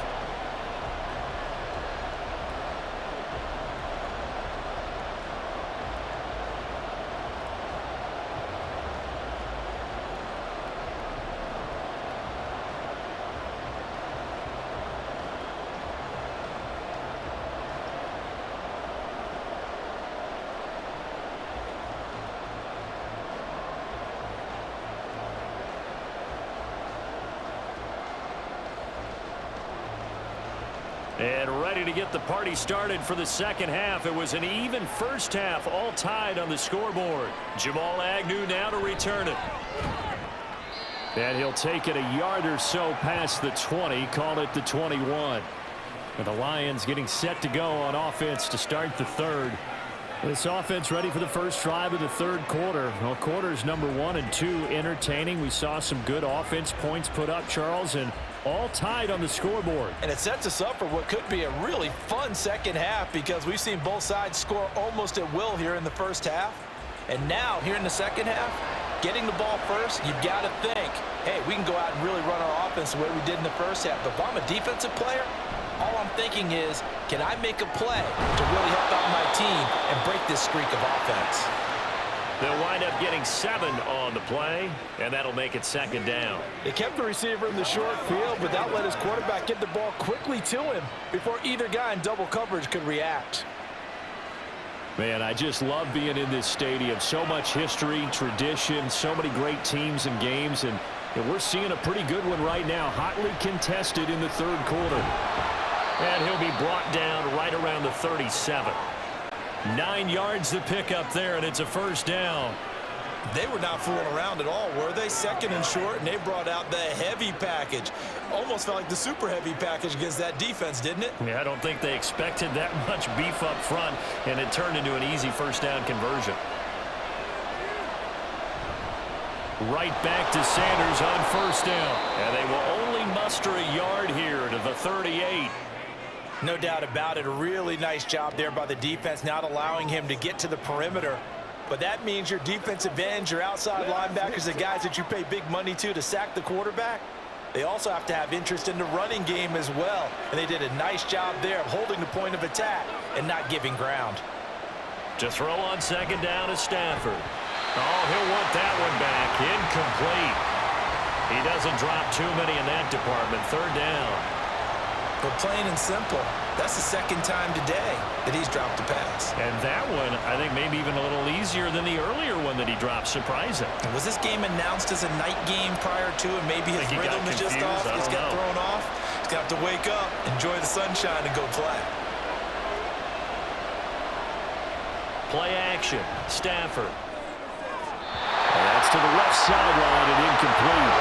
And ready to get the party started for the second half. It was an even first half, all tied on the scoreboard. Jamal Agnew now to return it. And he'll take it a yard or so past the 20, call it the 21. And the Lions getting set to go on offense to start the third. This offense ready for the first drive of the third quarter. Well, quarters number 1 and 2 entertaining. We saw some good offense points put up, Charles, and all tied on the scoreboard. And it sets us up for what could be a really fun second half because we've seen both sides score almost at will here in the first half. And now, here in the second half, getting the ball first, you've got to think, hey, we can go out and really run our offense the way we did in the first half. But if I'm a defensive player, all I'm thinking is, can I make a play to really help out my team and break this streak of offense? They'll wind up getting 7 on the play, and that'll make it second down. They kept the receiver in the short field, but that let his quarterback get the ball quickly to him before either guy in double coverage could react. Man, I just love being in this stadium. So much history, tradition, so many great teams and games, and we're seeing a pretty good one right now, hotly contested in the third quarter. And he'll be brought down right around the 37. 9 yards to pick up there, and it's a first down. They were not fooling around at all, were they? Second and short, and they brought out the heavy package. Almost felt like the super heavy package against that defense, didn't it? Yeah, I don't think they expected that much beef up front, and it turned into an easy first down conversion. Right back to Sanders on first down. And they will only muster a yard here to the 38. No doubt about it. A really nice job there by the defense, not allowing him to get to the perimeter. But that means your defensive ends, your outside linebackers, the guys that you pay big money to sack the quarterback, they also have to have interest in the running game as well. And they did a nice job there of holding the point of attack and not giving ground. To throw on second down is Stafford. Oh, he'll want that one back. Incomplete. He doesn't drop too many in that department. Third down. But plain and simple, that's the second time today that he's dropped a pass. And that one, I think, maybe even a little easier than the earlier one that he dropped. Surprising. And was this game announced as a night game prior to it? Maybe his rhythm is just off. He's got thrown off. He's got to wake up, enjoy the sunshine, and go play. Play action. Stafford. And that's to the left sideline and incomplete.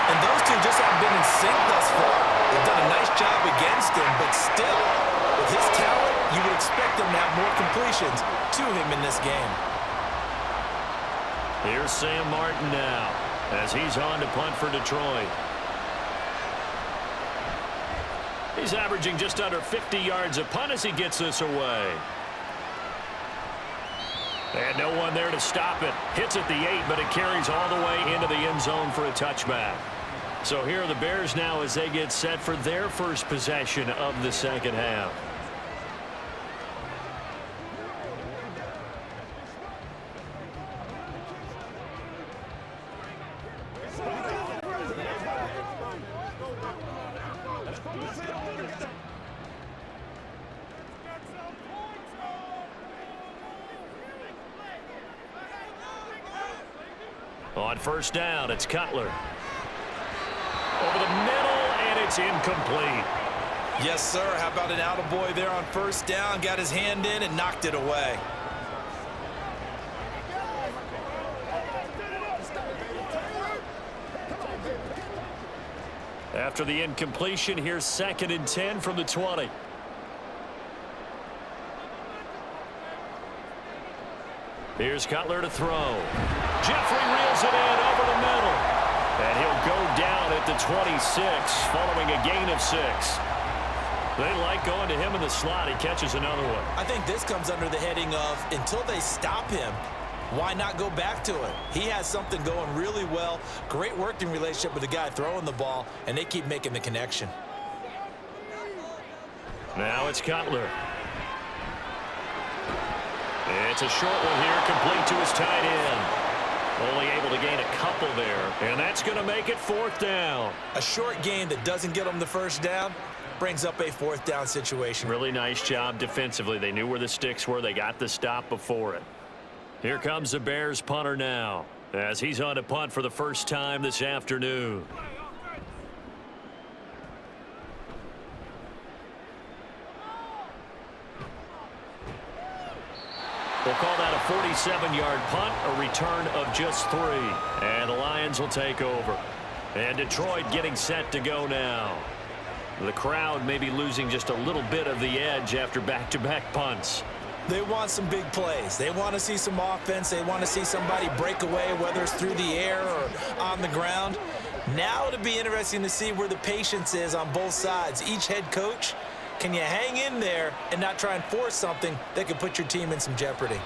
And those two just haven't been in sync thus far. They've done a nice job against him, but still, with his talent, you would expect him to have more completions to him in this game. Here's Sam Martin now as he's on to punt for Detroit. He's averaging just under 50 yards a punt as he gets this away. And no one there to stop it. Hits at the 8, but it carries all the way into the end zone for a touchback. So here are the Bears now as they get set for their first possession of the second half. On first down, it's Cutler. Over the middle, and it's incomplete. Yes, sir. How about an attaboy there on first down? Got his hand in and knocked it away. After the incompletion, here's 2nd and 10 from the 20. Here's Cutler to throw. Jeffrey reels it in over the middle. And he'll go down at the 26 following a gain of 6. They like going to him in the slot. He catches another one. I think this comes under the heading of until they stop him, why not go back to it? He has something going really well. Great working relationship with the guy throwing the ball, and they keep making the connection. Now it's Cutler. It's a short one here, complete to his tight end. Only able to gain a couple there, and that's going to make it 4th down. A short gain that doesn't get them the first down brings up a 4th down situation. Really nice job defensively. They knew where the sticks were. They got the stop before it. Here comes the Bears punter now as he's on to punt for the first time this afternoon. We'll call that a 47-yard punt, a return of just 3. And the Lions will take over. And Detroit getting set to go now. The crowd may be losing just a little bit of the edge after back-to-back punts. They want some big plays. They want to see some offense. They want to see somebody break away, whether it's through the air or on the ground. Now it'll be interesting to see where the patience is on both sides. Each head coach, can you hang in there and not try and force something that could put your team in some jeopardy?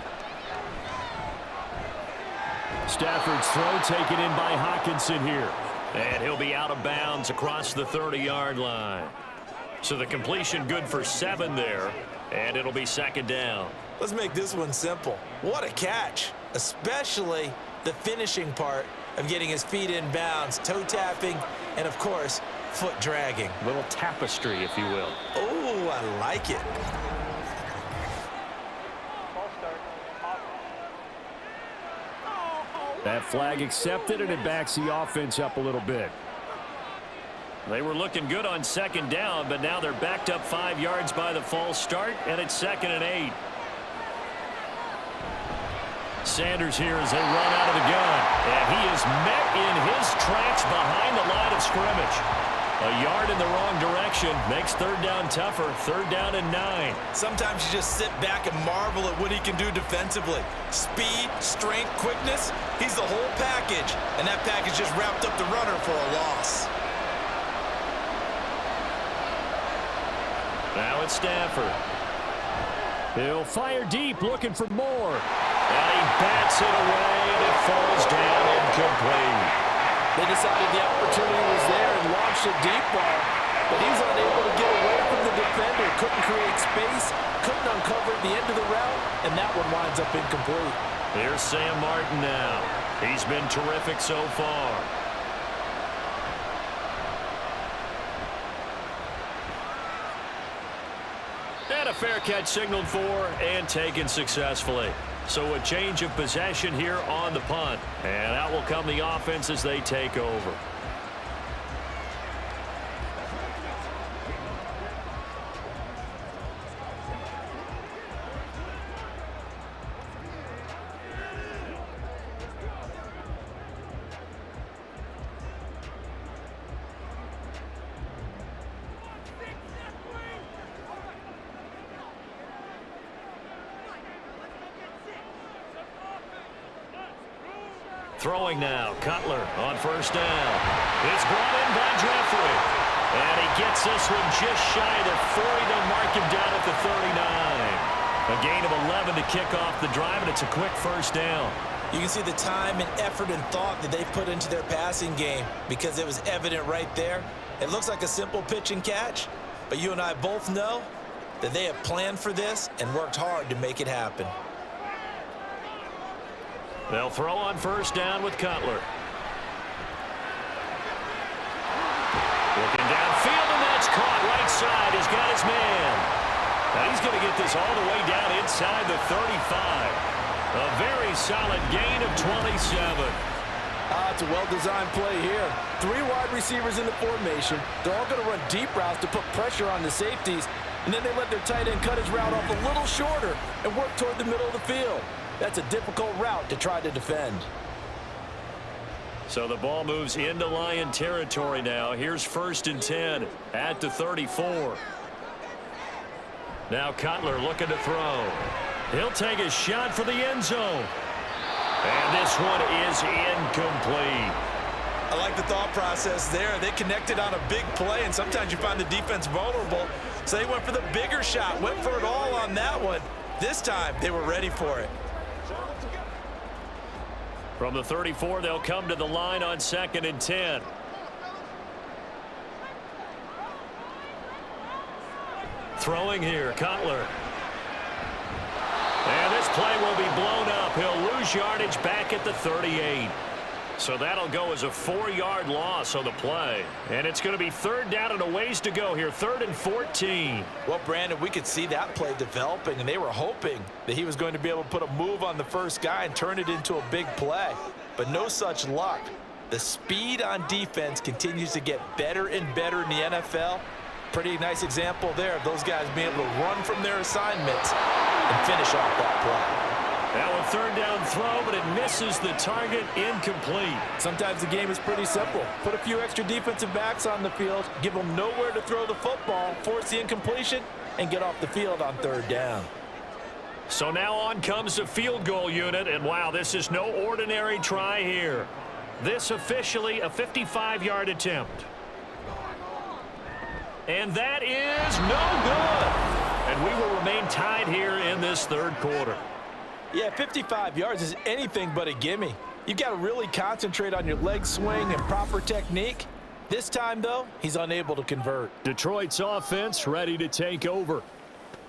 Stafford's throw taken in by Hockenson here. And he'll be out of bounds across the 30-yard line. So the completion good for 7 there. And it'll be second down. Let's make this one simple. What a catch, especially the finishing part of getting his feet in bounds, toe tapping, and of course, foot dragging. A little tapestry, if you will. Oh, I like it. That flag accepted, and it backs the offense up a little bit. They were looking good on second down, but now they're backed up 5 yards by the false start, and it's 2nd and 8. Sanders here as they run out of the gun, and he is met in his tracks behind the line of scrimmage. A yard in the wrong direction makes third down tougher. 3rd down and 9. Sometimes you just sit back and marvel at what he can do defensively. Speed, strength, quickness, he's the whole package, and that package just wrapped up the runner for a loss. Now it's Stafford. He'll fire deep, looking for more. And he bats it away, and it falls down incomplete. They decided the opportunity was there and launched a deep ball, but he's unable to get away from the defender. Couldn't create space, couldn't uncover the end of the route, and that one winds up incomplete. Here's Sam Martin now. He's been terrific so far. And a fair catch signaled for and taken successfully. So a change of possession here on the punt. And out will come the offense as they take over. Throwing now, Cutler on first down. It's brought in by Jeffrey. And he gets this one just shy of the 40. They'll mark him down at the 39. A gain of 11 to kick off the drive, and it's a quick first down. You can see the time and effort and thought that they put into their passing game because it was evident right there. It looks like a simple pitch and catch, but you and I both know that they have planned for this and worked hard to make it happen. They'll throw on first down with Cutler. Looking downfield, and that's caught right side. He's got his man. Now he's going to get this all the way down inside the 35. A very solid gain of 27. It's a well-designed play here. 3 wide receivers in the formation. They're all going to run deep routes to put pressure on the safeties, and then they let their tight end cut his route off a little shorter and work toward the middle of the field. That's a difficult route to try to defend. So the ball moves into Lion territory now. Here's 1st and 10 at the 34. Now Cutler looking to throw. He'll take a shot for the end zone. And this one is incomplete. I like the thought process there. They connected on a big play, and sometimes you find the defense vulnerable. So they went for the bigger shot, went for it all on that one. This time, they were ready for it. From the 34, they'll come to the line on 2nd and 10. Throwing here, Cutler. And this play will be blown up. He'll lose yardage back at the 38. So that'll go as a 4-yard loss on the play. And it's going to be 3rd down and a ways to go here. 3rd and 14. Well, Brandon, we could see that play developing, and they were hoping that he was going to be able to put a move on the first guy and turn it into a big play. But no such luck. The speed on defense continues to get better and better in the NFL. Pretty nice example there of those guys being able to run from their assignments and finish off that play. Now a third down throw, but it misses the target, incomplete. Sometimes the game is pretty simple. Put a few extra defensive backs on the field, give them nowhere to throw the football, force the incompletion, and get off the field on third down. So now on comes the field goal unit, and wow, this is no ordinary try here. This officially a 55-yard attempt. And that is no good. And we will remain tied here in this third quarter. Yeah, 55 yards is anything but a gimme. You've got to really concentrate on your leg swing and proper technique. This time, though, he's unable to convert. Detroit's offense ready to take over.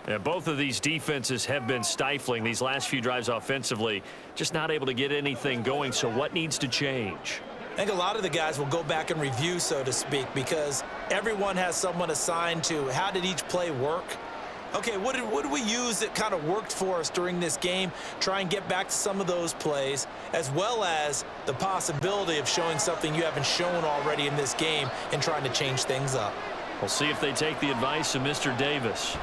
And both of these defenses have been stifling these last few drives offensively. Just not able to get anything going, so what needs to change? I think a lot of the guys will go back and review, so to speak, because everyone has someone assigned to how did each play work. Okay, what did we use that kind of worked for us during this game? Try and get back to some of those plays, as well as the possibility of showing something you haven't shown already in this game and trying to change things up. We'll see if they take the advice of Mr. Davis.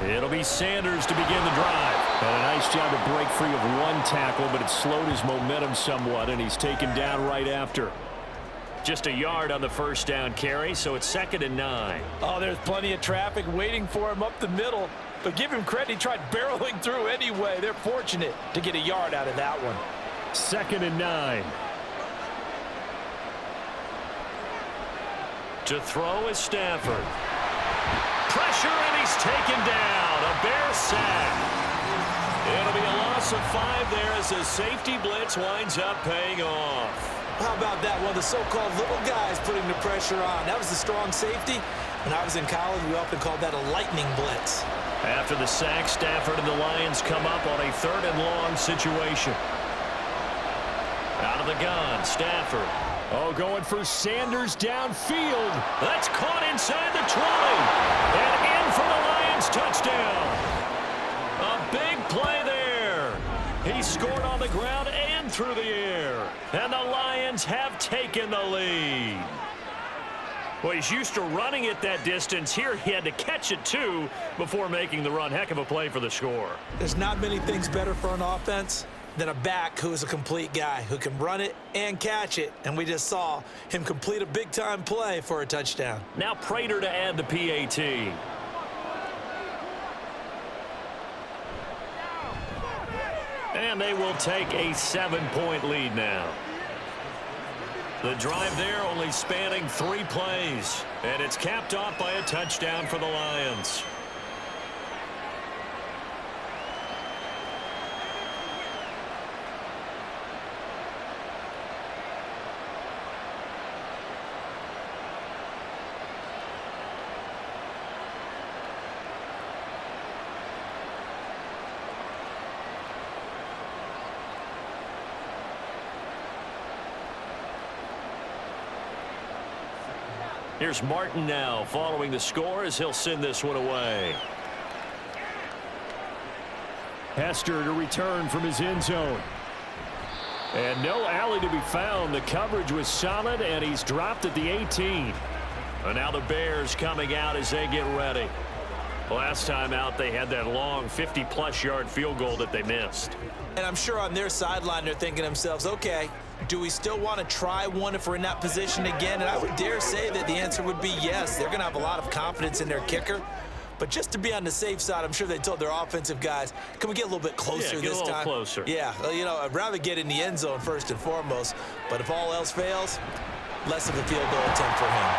It'll be Sanders to begin the drive. And a nice job to break free of one tackle, but it slowed his momentum somewhat, and he's taken down right after. Just a yard on the first down carry, so it's 2nd and 9. Oh, there's plenty of traffic waiting for him up the middle. But give him credit, he tried barreling through anyway. They're fortunate to get a yard out of that one. 2nd and 9. To throw is Stafford. Pressure, and he's taken down. A Bear sack. It'll be a loss of 5 there as the safety blitz winds up paying off. How about that? One of the so-called little guys putting the pressure on. That was the strong safety. When I was in college, we often called that a lightning blitz. After the sack, Stafford and the Lions come up on a 3rd and long situation. Out of the gun, Stafford. Oh, going for Sanders downfield. That's caught inside the 20. And in for the Lions touchdown. A big play there. He scored on the ground and through the air. And the Lions have taken the lead. Well, he's used to running it that distance. Here he had to catch it, too, before making the run. Heck of a play for the score. There's not many things better for an offense than a back who is a complete guy who can run it and catch it. And we just saw him complete a big-time play for a touchdown. Now Prater to add the PAT. And they will take a 7-point lead now. The drive there only spanning 3 plays. And it's capped off by a touchdown for the Lions. Here's Martin now following the score as he'll send this one away. Hester to return from his end zone. And no alley to be found. The coverage was solid, and he's dropped at the 18. And now the Bears coming out as they get ready. Last time out, they had that long 50-plus yard field goal that they missed. And I'm sure on their sideline they're thinking to themselves, okay, do we still want to try one if we're in that position again? And I would dare say that the answer would be yes. They're going to have a lot of confidence in their kicker. But just to be on the safe side, I'm sure they told their offensive guys, can we get a little bit closer this time? Closer. Yeah, well, you know, I'd rather get in the end zone first and foremost. But if all else fails, less of a field goal attempt for him.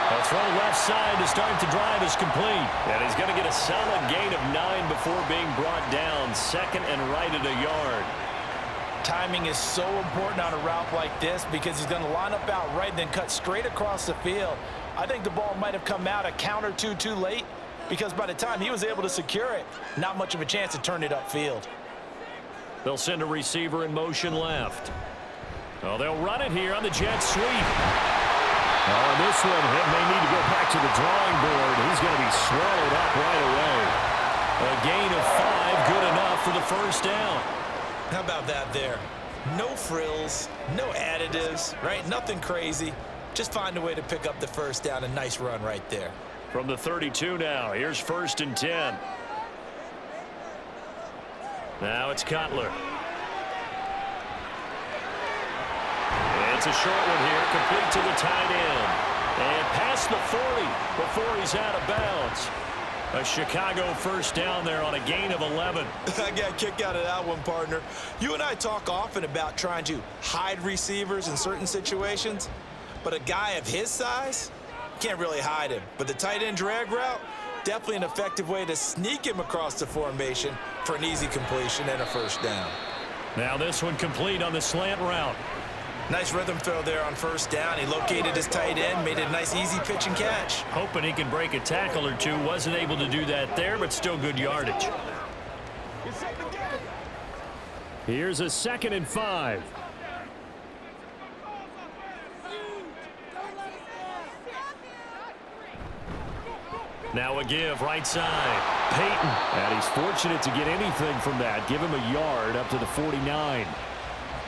A throw left side to start the drive is complete. And he's going to get a solid gain of 9 before being brought down. 2nd and right at a yard. Timing is so important on a route like this because he's going to line up out right and then cut straight across the field. I think the ball might have come out a count or two too late because by the time he was able to secure it, not much of a chance to turn it upfield. They'll send a receiver in motion left. Oh, they'll run it here on the jet sweep. Oh, this one, he may need to go back to the drawing board. He's going to be swallowed up right away. A gain of 5, good enough for the first down. How about that there? No frills, no additives, right? Nothing crazy. Just find a way to pick up the first down. A nice run right there. From the 32 now, here's 1st and 10. Now it's Cutler. It's a short one here, complete to the tight end. And past the 40 before he's out of bounds. A Chicago first down there on a gain of 11. I got a kick out of that one, partner. You and I talk often about trying to hide receivers in certain situations, but a guy of his size, can't really hide him. But the tight end drag route, definitely an effective way to sneak him across the formation for an easy completion and a first down. Now this one complete on the slant route. Nice rhythm throw there on first down. He located his tight end, made it a nice easy pitch and catch. Hoping he can break a tackle or two. Wasn't able to do that there, but still good yardage. Here's a 2nd and 5. Now a give right side. Peyton. And he's fortunate to get anything from that. Give him a yard up to the 49.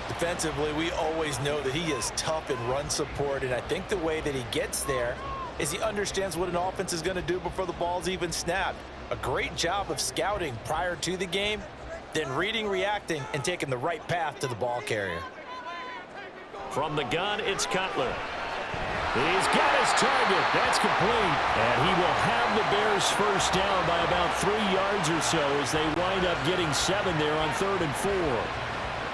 Defensively, we always know that he is tough in run support, and I think the way that he gets there is he understands what an offense is going to do before the ball's even snapped. A great job of scouting prior to the game, then reading, reacting, and taking the right path to the ball carrier. From the gun, it's Cutler. He's got his target. That's complete. And he will have the Bears first down by about 3 yards or so as they wind up getting 7 there on 3rd and 4.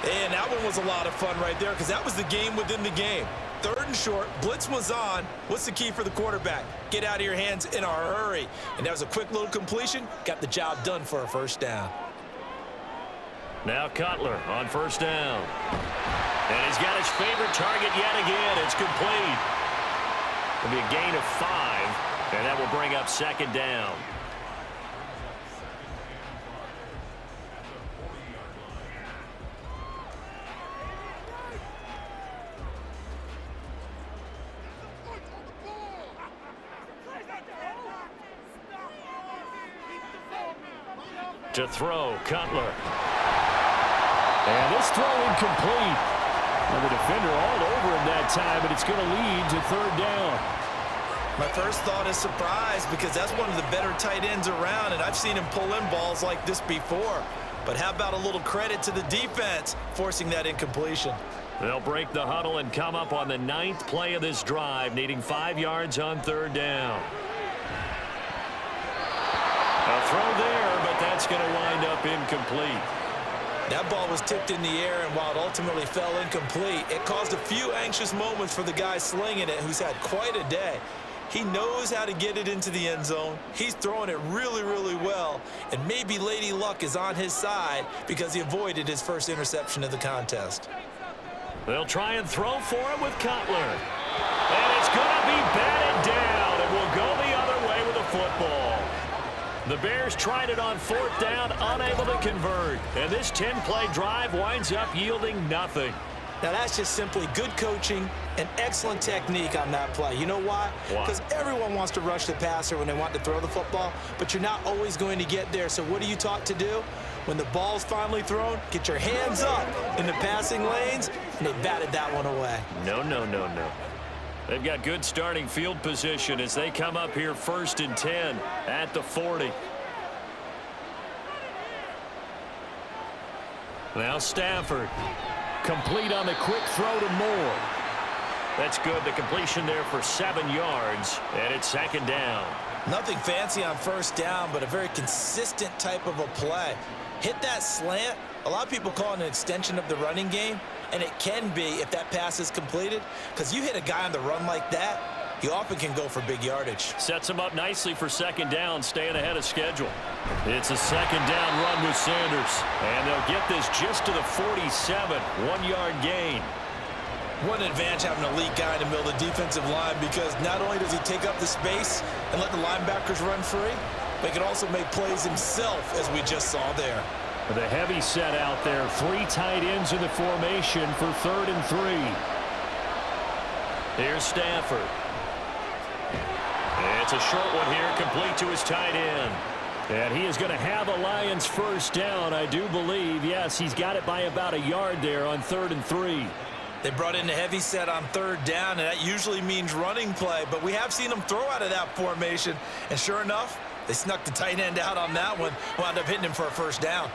And that one was a lot of fun right there because that was the game within the game. 3rd and short, blitz was on. What's the key for the quarterback? Get out of your hands in a hurry. And that was a quick little completion. Got the job done for a first down. Now Cutler on first down. And he's got his favorite target yet again. It's complete. It'll be a gain of 5, and that will bring up 2nd down. To throw, Cutler. And this throw incomplete. And the defender all over him that time, but it's going to lead to 3rd down. My first thought is surprise because that's one of the better tight ends around, and I've seen him pull in balls like this before. But how about a little credit to the defense forcing that incompletion? They'll break the huddle and come up on the 9th play of this drive, needing 5 yards on 3rd down. A throw there, but that's going to wind up incomplete. That ball was tipped in the air, and while it ultimately fell incomplete, it caused a few anxious moments for the guy slinging it, who's had quite a day. He knows how to get it into the end zone. He's throwing it really, really well, and maybe Lady Luck is on his side because he avoided his first interception of the contest. They'll try and throw for it with Cutler. And it's going to be batted down, and will go the other way with a football. The Bears tried it on 4th down, unable to convert. And this 10-play drive winds up yielding nothing. Now, that's just simply good coaching and excellent technique on that play. You know why? Because everyone wants to rush the passer when they want to throw the football, but you're not always going to get there. So what are you taught to do? When the ball's finally thrown, get your hands up in the passing lanes, and they batted that one away. No, no, no, no. They've got good starting field position as they come up here 1st and 10 at the 40. Now Stafford. Complete on the quick throw to Moore. That's good. The completion there for 7 yards, and it's 2nd down. Nothing fancy on first down, but a very consistent type of a play. Hit that slant. A lot of people call it an extension of the running game, and it can be if that pass is completed, because you hit a guy on the run like that, he often can go for big yardage. Sets him up nicely for 2nd down, staying ahead of schedule. It's a 2nd down run with Sanders, and they'll get this just to the 47, 1-yard gain. What an advantage having an elite guy in the middle of the defensive line, because not only does he take up the space and let the linebackers run free, but he can also make plays himself, as we just saw there. The heavy set out there, 3 tight ends in the formation for 3rd and 3. Here's Stafford. It's a short one here, complete to his tight end. And he is going to have a Lions first down, I do believe. Yes, he's got it by about a yard there on 3rd and 3. They brought in the heavy set on 3rd down, and that usually means running play, but we have seen them throw out of that formation, and sure enough, they snuck the tight end out on that one, wound up hitting him for a first down.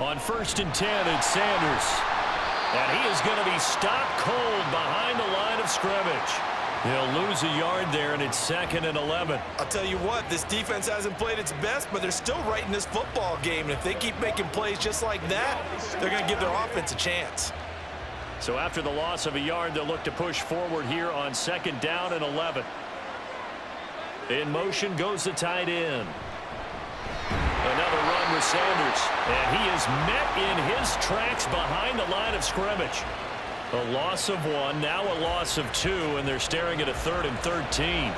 On 1st and 10, it's Sanders. And he is going to be stopped cold behind the line of scrimmage. He'll lose a yard there, and it's 2nd and 11. I'll tell you what, this defense hasn't played its best, but they're still right in this football game. And if they keep making plays just like that, they're going to give their offense a chance. So after the loss of a yard, they'll look to push forward here on 2nd down and 11. In motion goes the tight end. Another run with Sanders, and he is met in his tracks behind the line of scrimmage. A loss of 1, now a loss of 2, and they're staring at a 3rd and 13.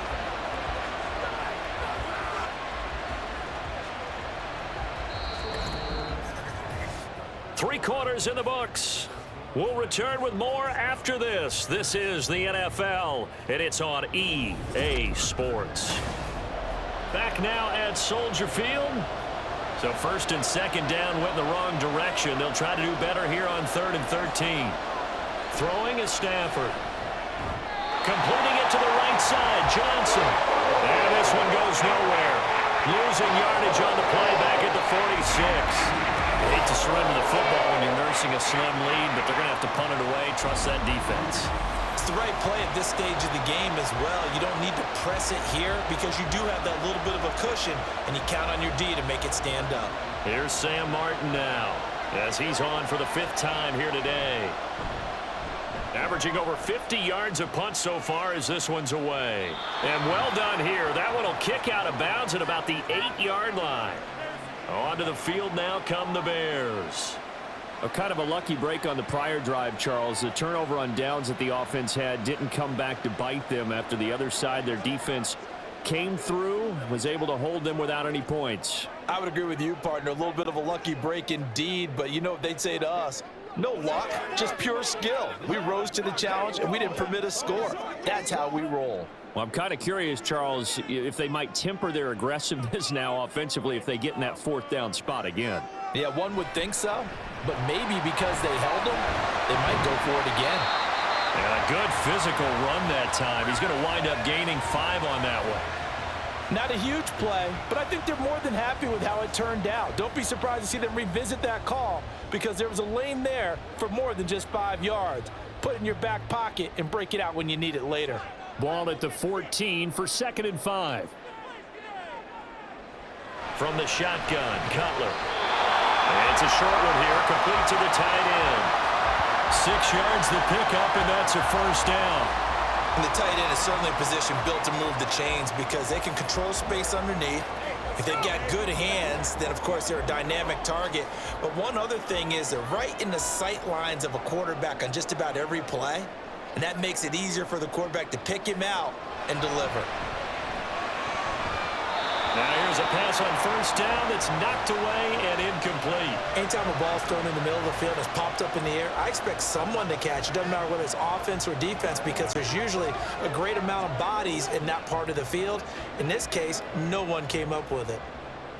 Three quarters in the books. We'll return with more after this. This is the NFL, and it's on EA Sports. Back now at Soldier Field. So 1st and 2nd down went in the wrong direction. They'll try to do better here on 3rd and 13. Throwing is Stafford. Completing it to the right side, Johnson. And this one goes nowhere. Losing yardage on the play back at the 46. Hate to surrender the football when you're nursing a slim lead, but they're going to have to punt it away. Trust that defense. It's the right play at this stage of the game as well. You don't need to press it here because you do have that little bit of a cushion, and you count on your D to make it stand up. Here's Sam Martin now as he's on for the 5th time here today. Averaging over 50 yards of punt so far as this one's away. And well done here. That one will kick out of bounds at about the 8-yard line. Onto the field now come the Bears. A kind of a lucky break on the prior drive, Charles. The turnover on downs that the offense had didn't come back to bite them after the other side. Their defense came through, was able to hold them without any points. I would agree with you, partner. A little bit of a lucky break indeed, but you know what they'd say to us? No luck, just pure skill. We rose to the challenge, and we didn't permit a score. That's how we roll. Well, I'm kind of curious, Charles, if they might temper their aggressiveness now offensively if they get in that 4th down spot again. Yeah, one would think so, but maybe because they held them, they might go for it again. And a good physical run that time. He's going to wind up gaining 5 on that one. Not a huge play, but I think they're more than happy with how it turned out. Don't be surprised to see them revisit that call because there was a lane there for more than just 5 yards. Put it in your back pocket and break it out when you need it later. Ball at the 14 for 2nd and 5. From the shotgun, Cutler. And it's a short one here, complete to the tight end. 6 yards the pickup, and that's a 1st down. And the tight end is certainly a position built to move the chains because they can control space underneath. If they've got good hands, then of course they're a dynamic target. But one other thing is they're right in the sight lines of a quarterback on just about every play. And that makes it easier for the quarterback to pick him out and deliver. Now here's a pass on 1st down that's knocked away and incomplete. Anytime a ball's thrown in the middle of the field and is popped up in the air, I expect someone to catch. It doesn't matter whether it's offense or defense because there's usually a great amount of bodies in that part of the field. In this case, no one came up with it.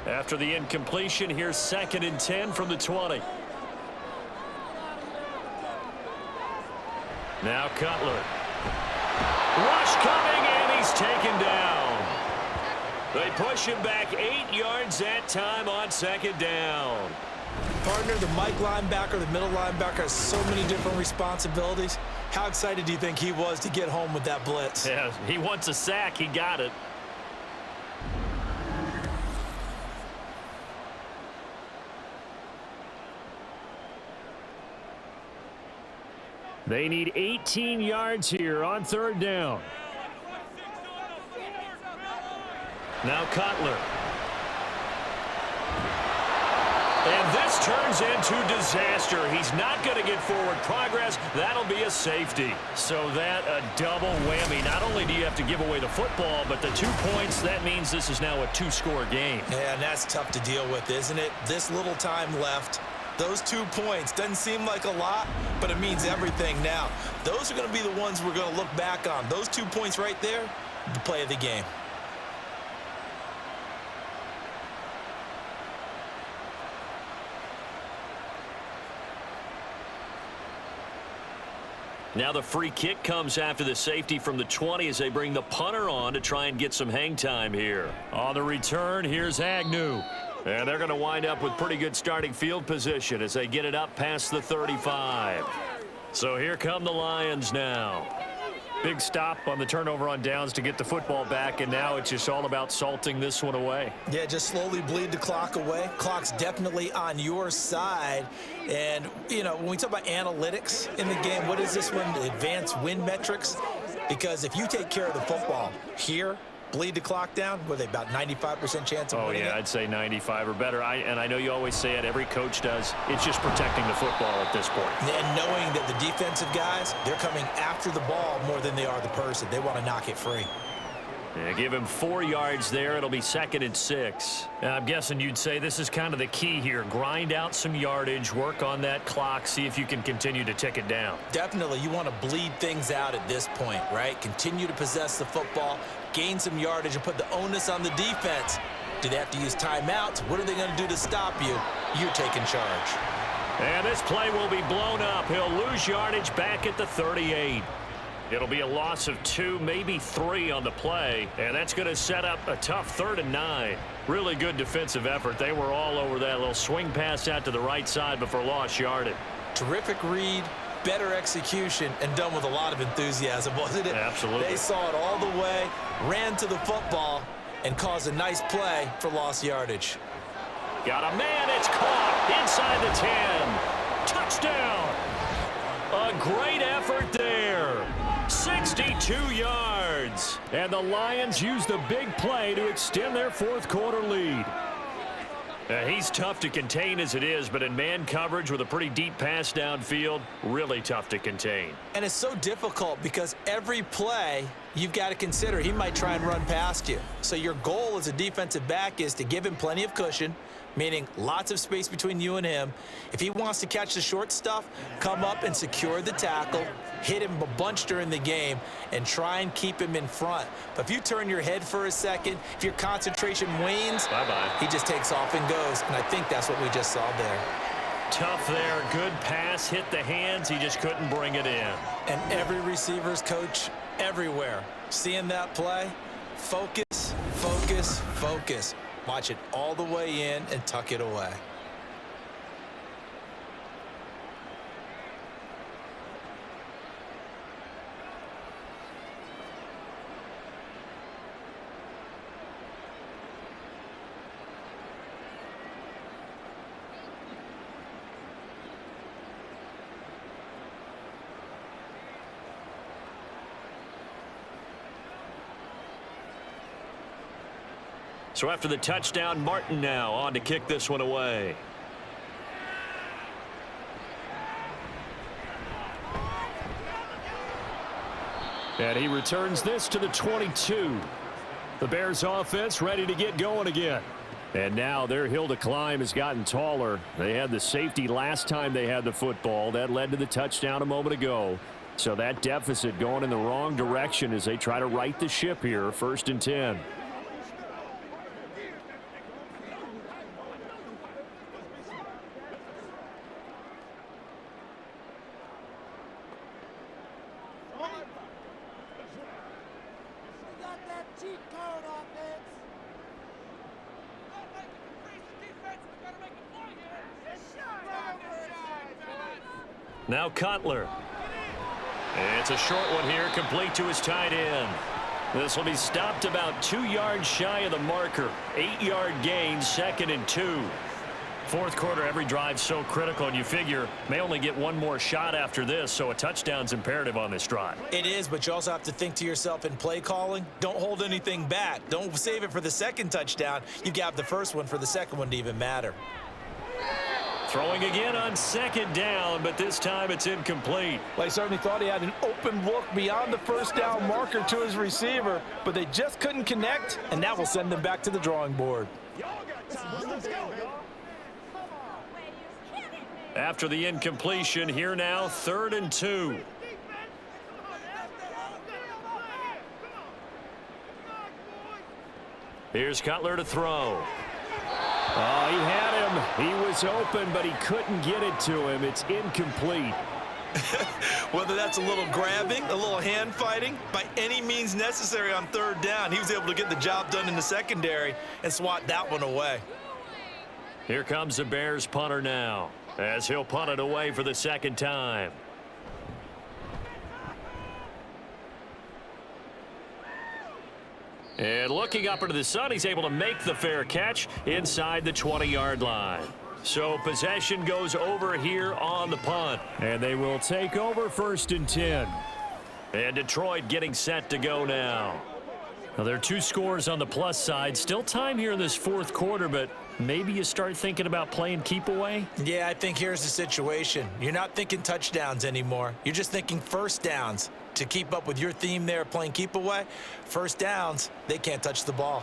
After the incompletion, here's 2nd and 10 from the 20. Now Cutler. Rush coming, and he's taken down. They push him back 8 yards that time on 2nd down. Partner, the Mike linebacker, the middle linebacker has so many different responsibilities. How excited do you think he was to get home with that blitz? Yeah, he wants a sack. He got it. They need 18 yards here on 3rd down. Now Cutler. And this turns into disaster. He's not going to get forward progress. That'll be a safety. So that a double whammy. Not only do you have to give away the football, but the 2 points, that means this is now a 2-score game. Yeah, and that's tough to deal with, isn't it? This little time left. Those 2 points doesn't seem like a lot, but it means everything now. Those are going to be the ones we're going to look back on. Those 2 points right there, the play of the game. Now the free kick comes after the safety from the 20 as they bring the punter on to try and get some hang time here. On the return, here's Agnew. And they're going to wind up with pretty good starting field position as they get it up past the 35. So here come the Lions now. Big stop on the turnover on downs to get the football back, and now it's just all about salting this one away. Yeah, just slowly bleed the clock away. Clock's definitely on your side. And, you know, when we talk about analytics in the game, what is this one? The advanced win metrics? Because if you take care of the football here, bleed the clock down, what are they, about 95% chance of winning it? I'd say 95 or better. And I know you always say it, every coach does. It's just protecting the football at this point. And knowing that the defensive guys, they're coming after the ball more than they are the person. They want to knock it free. Yeah, give him 4 yards there. It'll be 2nd and 6. I'm guessing you'd say this is kind of the key here. Grind out some yardage, work on that clock, see if you can continue to tick it down. Definitely. You want to bleed things out at this point, right? Continue to possess the football, gain some yardage, and put the onus on the defense. Do they have to use timeouts? What are they going to do to stop you? You're taking charge. And this play will be blown up. He'll lose yardage back at the 38. It'll be a loss of 2, maybe 3 on the play, and that's going to set up a tough 3rd and 9. Really good defensive effort. They were all over that little swing pass out to the right side before lost yardage. Terrific read, better execution, and done with a lot of enthusiasm, wasn't it? Absolutely. They saw it all the way, ran to the football, and caused a nice play for lost yardage. Got a man. It's caught inside the 10. Touchdown. A great effort there. 62 yards. And the Lions use the big play to extend their 4th quarter lead. He's tough to contain as it is, but in man coverage with a pretty deep pass downfield, really tough to contain. And it's so difficult because every play you've got to consider he might try and run past you. So your goal as a defensive back is to give him plenty of cushion, meaning lots of space between you and him. If he wants to catch the short stuff, come up and secure the tackle, hit him a bunch during the game, and try and keep him in front. But if you turn your head for a second, if your concentration wanes, bye-bye. He just takes off and goes, and I think that's what we just saw there. Tough there, good pass, hit the hands, he just couldn't bring it in. And every receiver's coach everywhere, seeing that play, focus, focus, focus. Watch it all the way in and tuck it away. So after the touchdown, Martin now on to kick this one away. And he returns this to the 22. The Bears offense ready to get going again. And now their hill to climb has gotten taller. They had the safety last time they had the football. That led to the touchdown a moment ago. So that deficit going in the wrong direction as they try to right the ship here. 1st and 10. Now Cutler. It's a short one here, complete to his tight end. This will be stopped about 2 yards shy of the marker. 8-yard gain, 2nd and 2. 4th quarter, every drive so critical, and you figure may only get one more shot after this, so a touchdown's imperative on this drive. It is, but you also have to think to yourself in play calling, don't hold anything back. Don't save it for the 2nd touchdown. You've got the 1st one for the 2nd one to even matter. Throwing again on 2nd down, but this time it's incomplete. Well, he certainly thought he had an open look beyond the 1st down marker to his receiver, but they just couldn't connect, and that will send them back to the drawing board. After the incompletion, here now, 3rd and 2. Here's Cutler to throw. Oh, he had him. He was open, but he couldn't get it to him. It's incomplete. Whether that's a little grabbing, a little hand fighting, by any means necessary on 3rd down, he was able to get the job done in the secondary and swat that one away. Here comes the Bears punter now, as he'll punt it away for the second time. And looking up into the sun, he's able to make the fair catch inside the 20-yard line. So possession goes over here on the punt. And they will take over 1st and 10. And Detroit getting set to go now. Now, there are 2 scores on the plus side. Still time here in this 4th quarter, but maybe you start thinking about playing keep away? Yeah, I think here's the situation. You're not thinking touchdowns anymore. You're just thinking first downs. To keep up with your theme there, playing keep away, first downs, they can't touch the ball.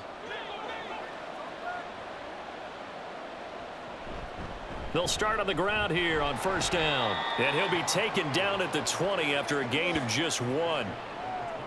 They'll start on the ground here on 1st down. And he'll be taken down at the 20 after a gain of just 1.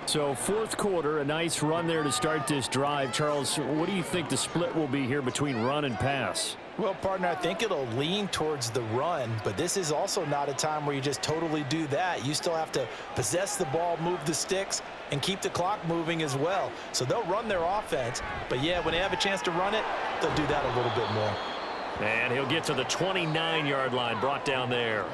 So 4th quarter, a nice run there to start this drive. Charles, what do you think the split will be here between run and pass? Well, partner, I think it'll lean towards the run, but this is also not a time where you just totally do that. You still have to possess the ball, move the sticks, and keep the clock moving as well. So they'll run their offense, but yeah, when they have a chance to run it, they'll do that a little bit more. And he'll get to the 29-yard line, brought down there.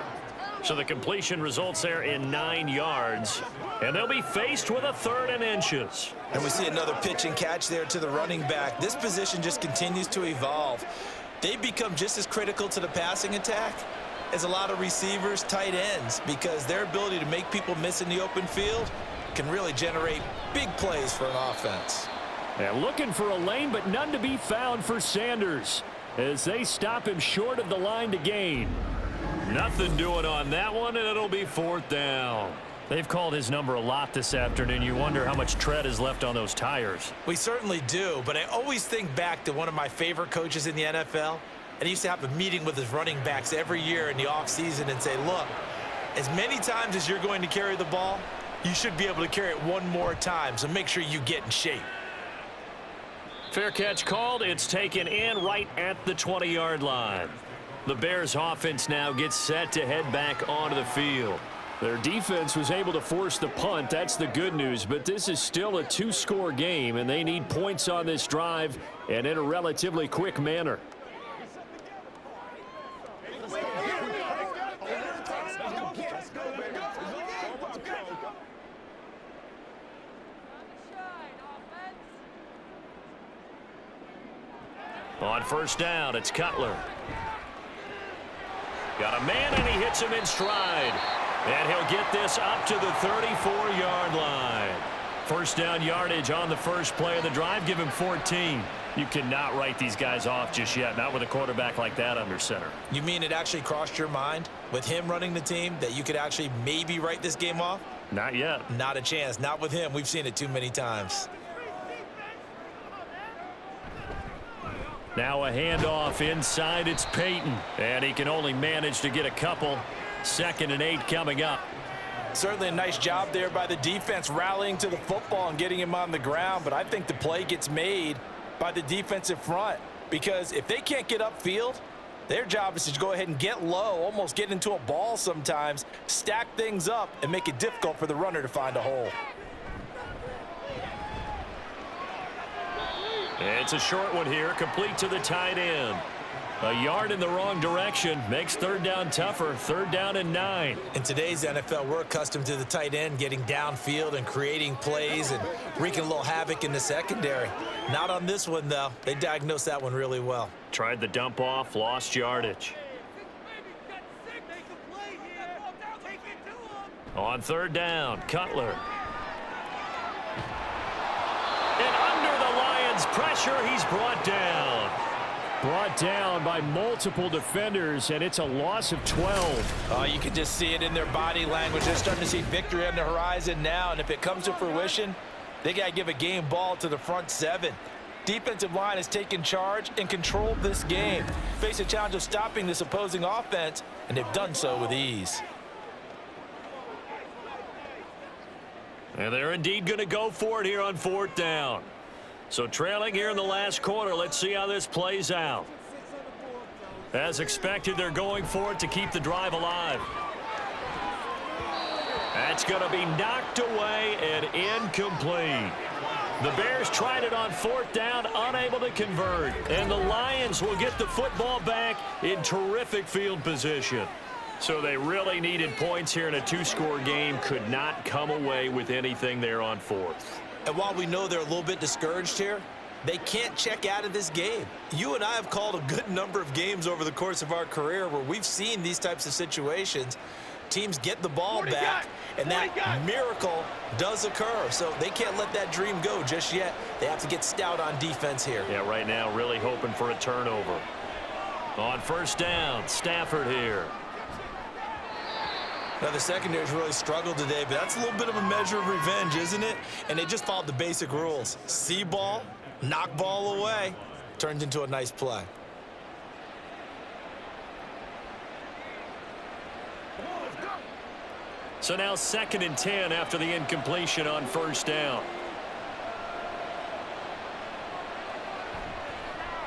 So the completion results there in 9 yards. And they'll be faced with a 3rd and inches. And we see another pitch and catch there to the running back. This position just continues to evolve. They've become just as critical to the passing attack as a lot of receivers, tight ends, because their ability to make people miss in the open field can really generate big plays for an offense. And looking for a lane, but none to be found for Sanders as they stop him short of the line to gain. Nothing doing on that one, and it'll be 4th down. They've called his number a lot this afternoon. You wonder how much tread is left on those tires. We certainly do, but I always think back to one of my favorite coaches in the NFL, and he used to have a meeting with his running backs every year in the offseason and say, look, as many times as you're going to carry the ball, you should be able to carry it one more time, so make sure you get in shape. Fair catch called. It's taken in right at the 20-yard line. The Bears offense now gets set to head back onto the field. Their defense was able to force the punt. That's the good news, but this is still a 2-score game, and they need points on this drive and in a relatively quick manner. On 1st down, it's Cutler. Got a man, and he hits him in stride. And he'll get this up to the 34-yard line. 1st down yardage on the first play of the drive. Give him 14. You cannot write these guys off just yet, not with a quarterback like that under center. You mean it actually crossed your mind with him running the team that you could actually maybe write this game off? Not yet. Not a chance. Not with him. We've seen it too many times. Now a handoff inside. It's Peyton. And he can only manage to get a couple. 2nd and 8 coming up. Certainly a nice job there by the defense rallying to the football and getting him on the ground. But I think the play gets made by the defensive front, because if they can't get upfield, their job is to go ahead and get low, almost get into a ball sometimes, stack things up, and make it difficult for the runner to find a hole. It's a short one here, complete to the tight end. A yard in the wrong direction makes 3rd down tougher. 3rd down and 9. In today's NFL, we're accustomed to the tight end getting downfield and creating plays and wreaking a little havoc in the secondary. Not on this one, though. They diagnosed that one really well. Tried the dump off, lost yardage. On 3rd down, Cutler. And under the Lions' pressure, he's brought down. Brought down by multiple defenders, and it's a loss of 12. You can just see it in their body language. They're starting to see victory on the horizon now, and if it comes to fruition, they got to give a game ball to the front 7. Defensive line has taken charge and controlled this game. Face a challenge of stopping this opposing offense, and they've done so with ease. And they're indeed going to go for it here on 4th down. So trailing here in the last quarter, let's see how this plays out. As expected, they're going for it to keep the drive alive. That's going to be knocked away and incomplete. The Bears tried it on 4th down, unable to convert. And the Lions will get the football back in terrific field position. So they really needed points here in a 2-score game. Could not come away with anything there on 4th. And while we know they're a little bit discouraged here, they can't check out of this game. You and I have called a good number of games over the course of our career where we've seen these types of situations. Teams get the ball back, and that miracle does occur. So they can't let that dream go just yet. They have to get stout on defense here. Yeah, right now really hoping for a turnover. On 1st down, Stafford here. Now, the secondary's really struggled today, but that's a little bit of a measure of revenge, isn't it? And they just followed the basic rules. See ball, knock ball away, turns into a nice play. So now 2nd and 10 after the incompletion on 1st down.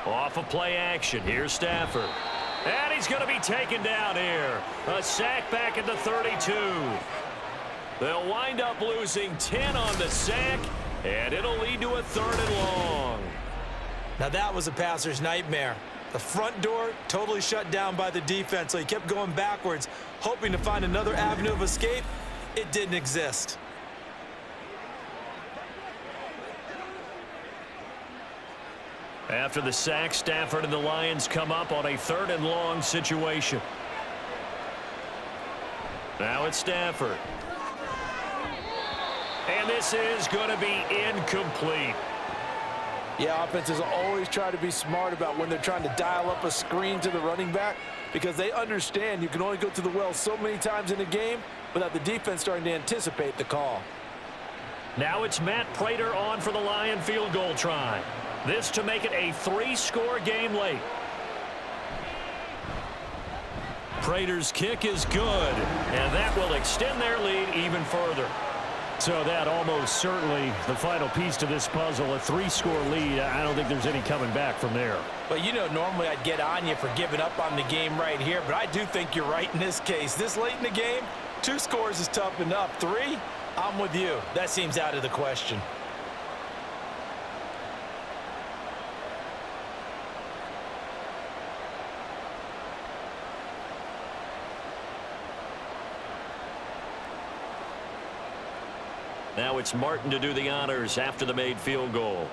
Off of play action. Here's Stafford. And he's going to be taken down here. A sack back at the 32. They'll wind up losing 10 on the sack, and it'll lead to a 3rd and long. Now that was a passer's nightmare. The front door totally shut down by the defense, so he kept going backwards, hoping to find another avenue of escape. It didn't exist. After the sack, Stafford and the Lions come up on a 3rd and long situation. Now it's Stafford. And this is going to be incomplete. Yeah, offenses always try to be smart about when they're trying to dial up a screen to the running back because they understand you can only go to the well so many times in a game without the defense starting to anticipate the call. Now it's Matt Prater on for the Lion field goal try. This to make it a 3-score game late. Prater's kick is good, and that will extend their lead even further. So that almost certainly the final piece to this puzzle, a 3-score lead. I don't think there's any coming back from there. Well, you know, normally I'd get on you for giving up on the game right here, but I do think you're right in this case. This late in the game, 2 scores is tough enough. 3, I'm with you. That seems out of the question. Now it's Martin to do the honors after the made field goal.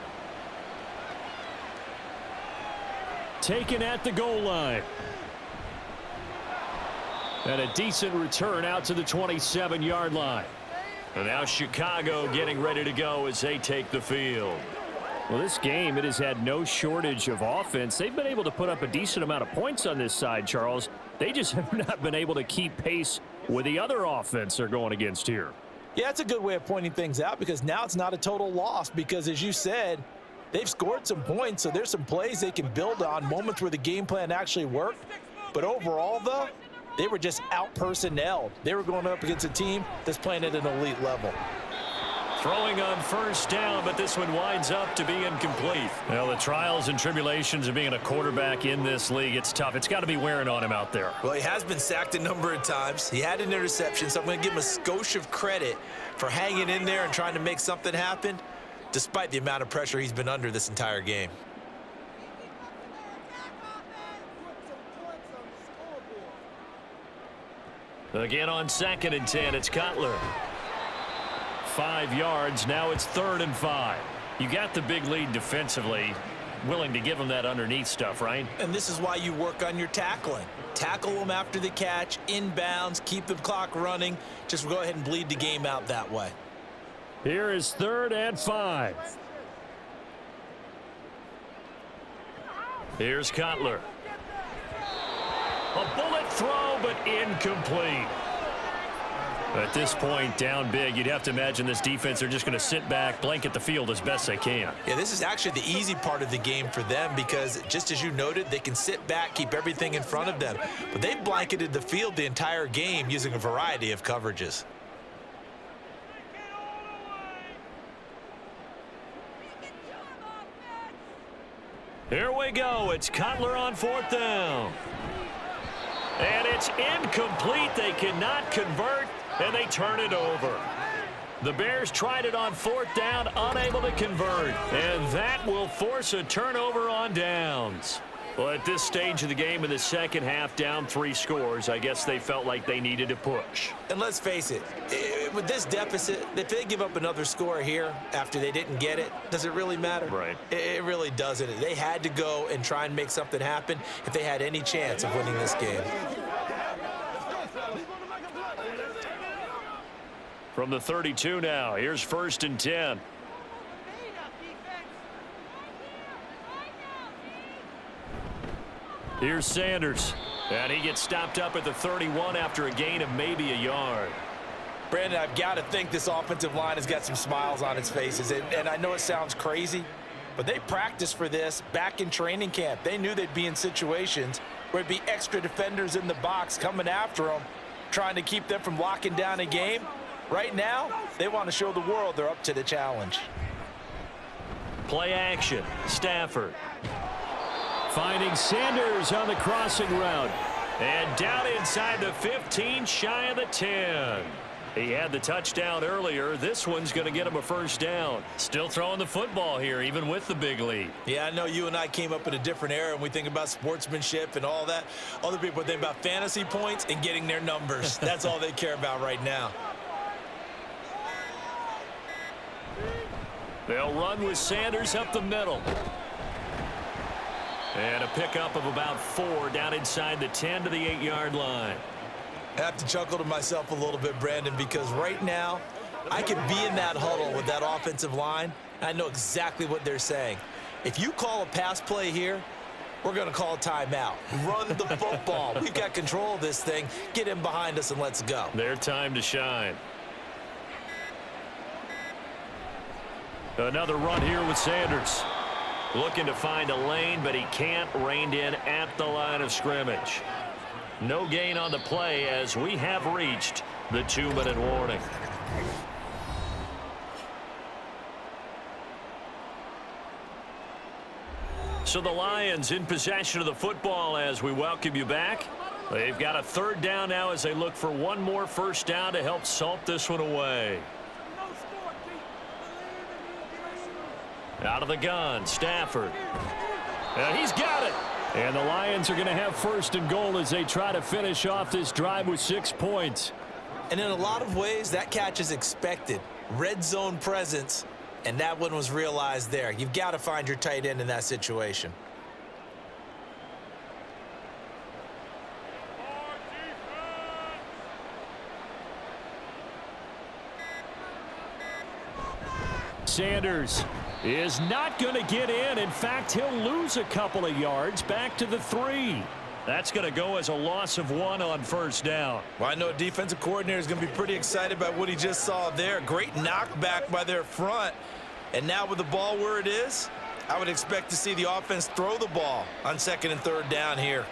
Taken at the goal line. And a decent return out to the 27-yard line. And now Chicago getting ready to go as they take the field. Well, this game, it has had no shortage of offense. They've been able to put up a decent amount of points on this side, Charles. They just have not been able to keep pace with the other offense they're going against here. Yeah, that's a good way of pointing things out because now it's not a total loss because, as you said, they've scored some points, so there's some plays they can build on, moments where the game plan actually worked. But overall, though, they were just out-personnelled. They were going up against a team that's playing at an elite level. Throwing on 1st down, but this one winds up to be incomplete. Well, the trials and tribulations of being a quarterback in this league, it's tough. It's got to be wearing on him out there. Well, he has been sacked a number of times. He had an interception, so I'm going to give him a skosh of credit for hanging in there and trying to make something happen, despite the amount of pressure he's been under this entire game. Again on 2nd and 10, it's Cutler. 5 yards. Now it's 3rd and 5. You got the big lead defensively. Willing to give them that underneath stuff, right? And this is why you work on your tackling. Tackle them after the catch, inbounds, keep the clock running. Just go ahead and bleed the game out that way. Here is 3rd and 5. Here's Cutler. A bullet throw, but incomplete. At this point, down big, you'd have to imagine this defense are just going to sit back, blanket the field as best they can. Yeah, this is actually the easy part of the game for them because, just as you noted, they can sit back, keep everything in front of them. But they've blanketed the field the entire game using a variety of coverages. Here we go. It's Cutler on 4th down. And it's incomplete. They cannot convert, and they turn it over. The Bears tried it on 4th down, unable to convert. And that will force a turnover on downs. Well, at this stage of the game in the second half, down 3 scores, I guess they felt like they needed to push. And let's face it, with this deficit, if they give up another score here after they didn't get it, does it really matter? Right. It really doesn't. They had to go and try and make something happen if they had any chance of winning this game. From the 32 now, here's 1st and 10. Here's Sanders, and he gets stopped up at the 31 after a gain of maybe a yard. Brandon, I've got to think this offensive line has got some smiles on its faces, and I know it sounds crazy, but they practiced for this back in training camp. They knew they'd be in situations where it'd be extra defenders in the box coming after them, trying to keep them from locking down a game. Right now, they want to show the world they're up to the challenge. Play action, Stafford. Finding Sanders on the crossing route. And down inside the 15, shy of the 10. He had the touchdown earlier. This one's going to get him a 1st down. Still throwing the football here, even with the big lead. Yeah, I know you and I came up in a different era, and we think about sportsmanship and all that. Other people think about fantasy points and getting their numbers. That's all they care about right now. They'll run with Sanders up the middle. And a pickup of about 4 down inside the 10 to the 8-yard line. I have to chuckle to myself a little bit, Brandon, because right now I could be in that huddle with that offensive line. I know exactly what they're saying. If you call a pass play here, we're going to call a timeout. Run the football. We've got control of this thing. Get in behind us and let's go. Their time to shine. Another run here with Sanders. Looking to find a lane, but he can't. Reined in at the line of scrimmage. No gain on the play as we have reached the 2-minute warning. So the Lions in possession of the football as we welcome you back. They've got a 3rd down now as they look for one more 1st down to help salt this one away. Out of the gun, Stafford. And he's got it. And the Lions are going to have 1st and goal as they try to finish off this drive with 6 points. And in a lot of ways, that catch is expected. Red zone presence, and that one was realized there. You've got to find your tight end in that situation. Sanders is not going to get in. In fact, he'll lose a couple of yards back to the 3. That's going to go as a loss of 1 on 1st down. Well, I know a defensive coordinator is going to be pretty excited about what he just saw there. Great knockback by their front. And now with the ball where it is, I would expect to see the offense throw the ball on 2nd and 3rd down here.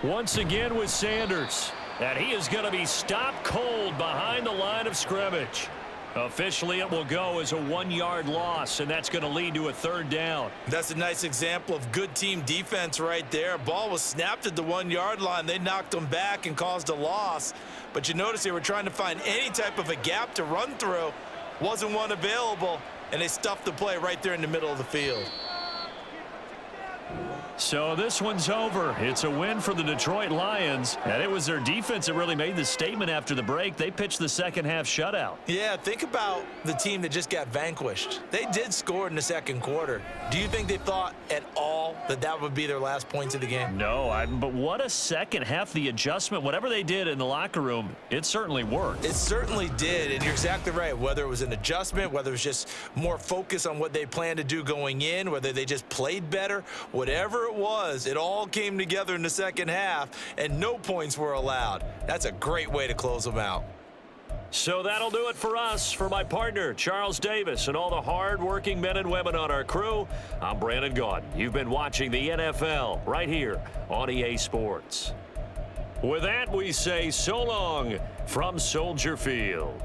Once again with Sanders. And he is going to be stopped cold behind the line of scrimmage. Officially, it will go as a 1-yard loss, and that's going to lead to a 3rd down. That's a nice example of good team defense right there. Ball was snapped at the 1-yard line. They knocked them back and caused a loss. But you notice they were trying to find any type of a gap to run through. Wasn't one available, and they stuffed the play right there in the middle of the field. So this one's over. It's a win for the Detroit Lions, and it was their defense that really made the statement after the break. They pitched the second half shutout. Yeah, think about the team that just got vanquished. They did score in the 2nd quarter. Do you think they thought at all that that would be their last points of the game? No, but what a second half. The adjustment, whatever they did in the locker room, it certainly worked. It certainly did, and you're exactly right. Whether it was an adjustment, whether it was just more focus on what they planned to do going in, whether they just played better, whatever it was, it all came together in the second half, and no points were allowed. That's a great way to close them out. So that'll do it for us. For my partner, Charles Davis, and all the hard-working men and women on our crew, I'm Brandon Gaudin. You've been watching the NFL right here on EA Sports. With that, we say so long from Soldier Field.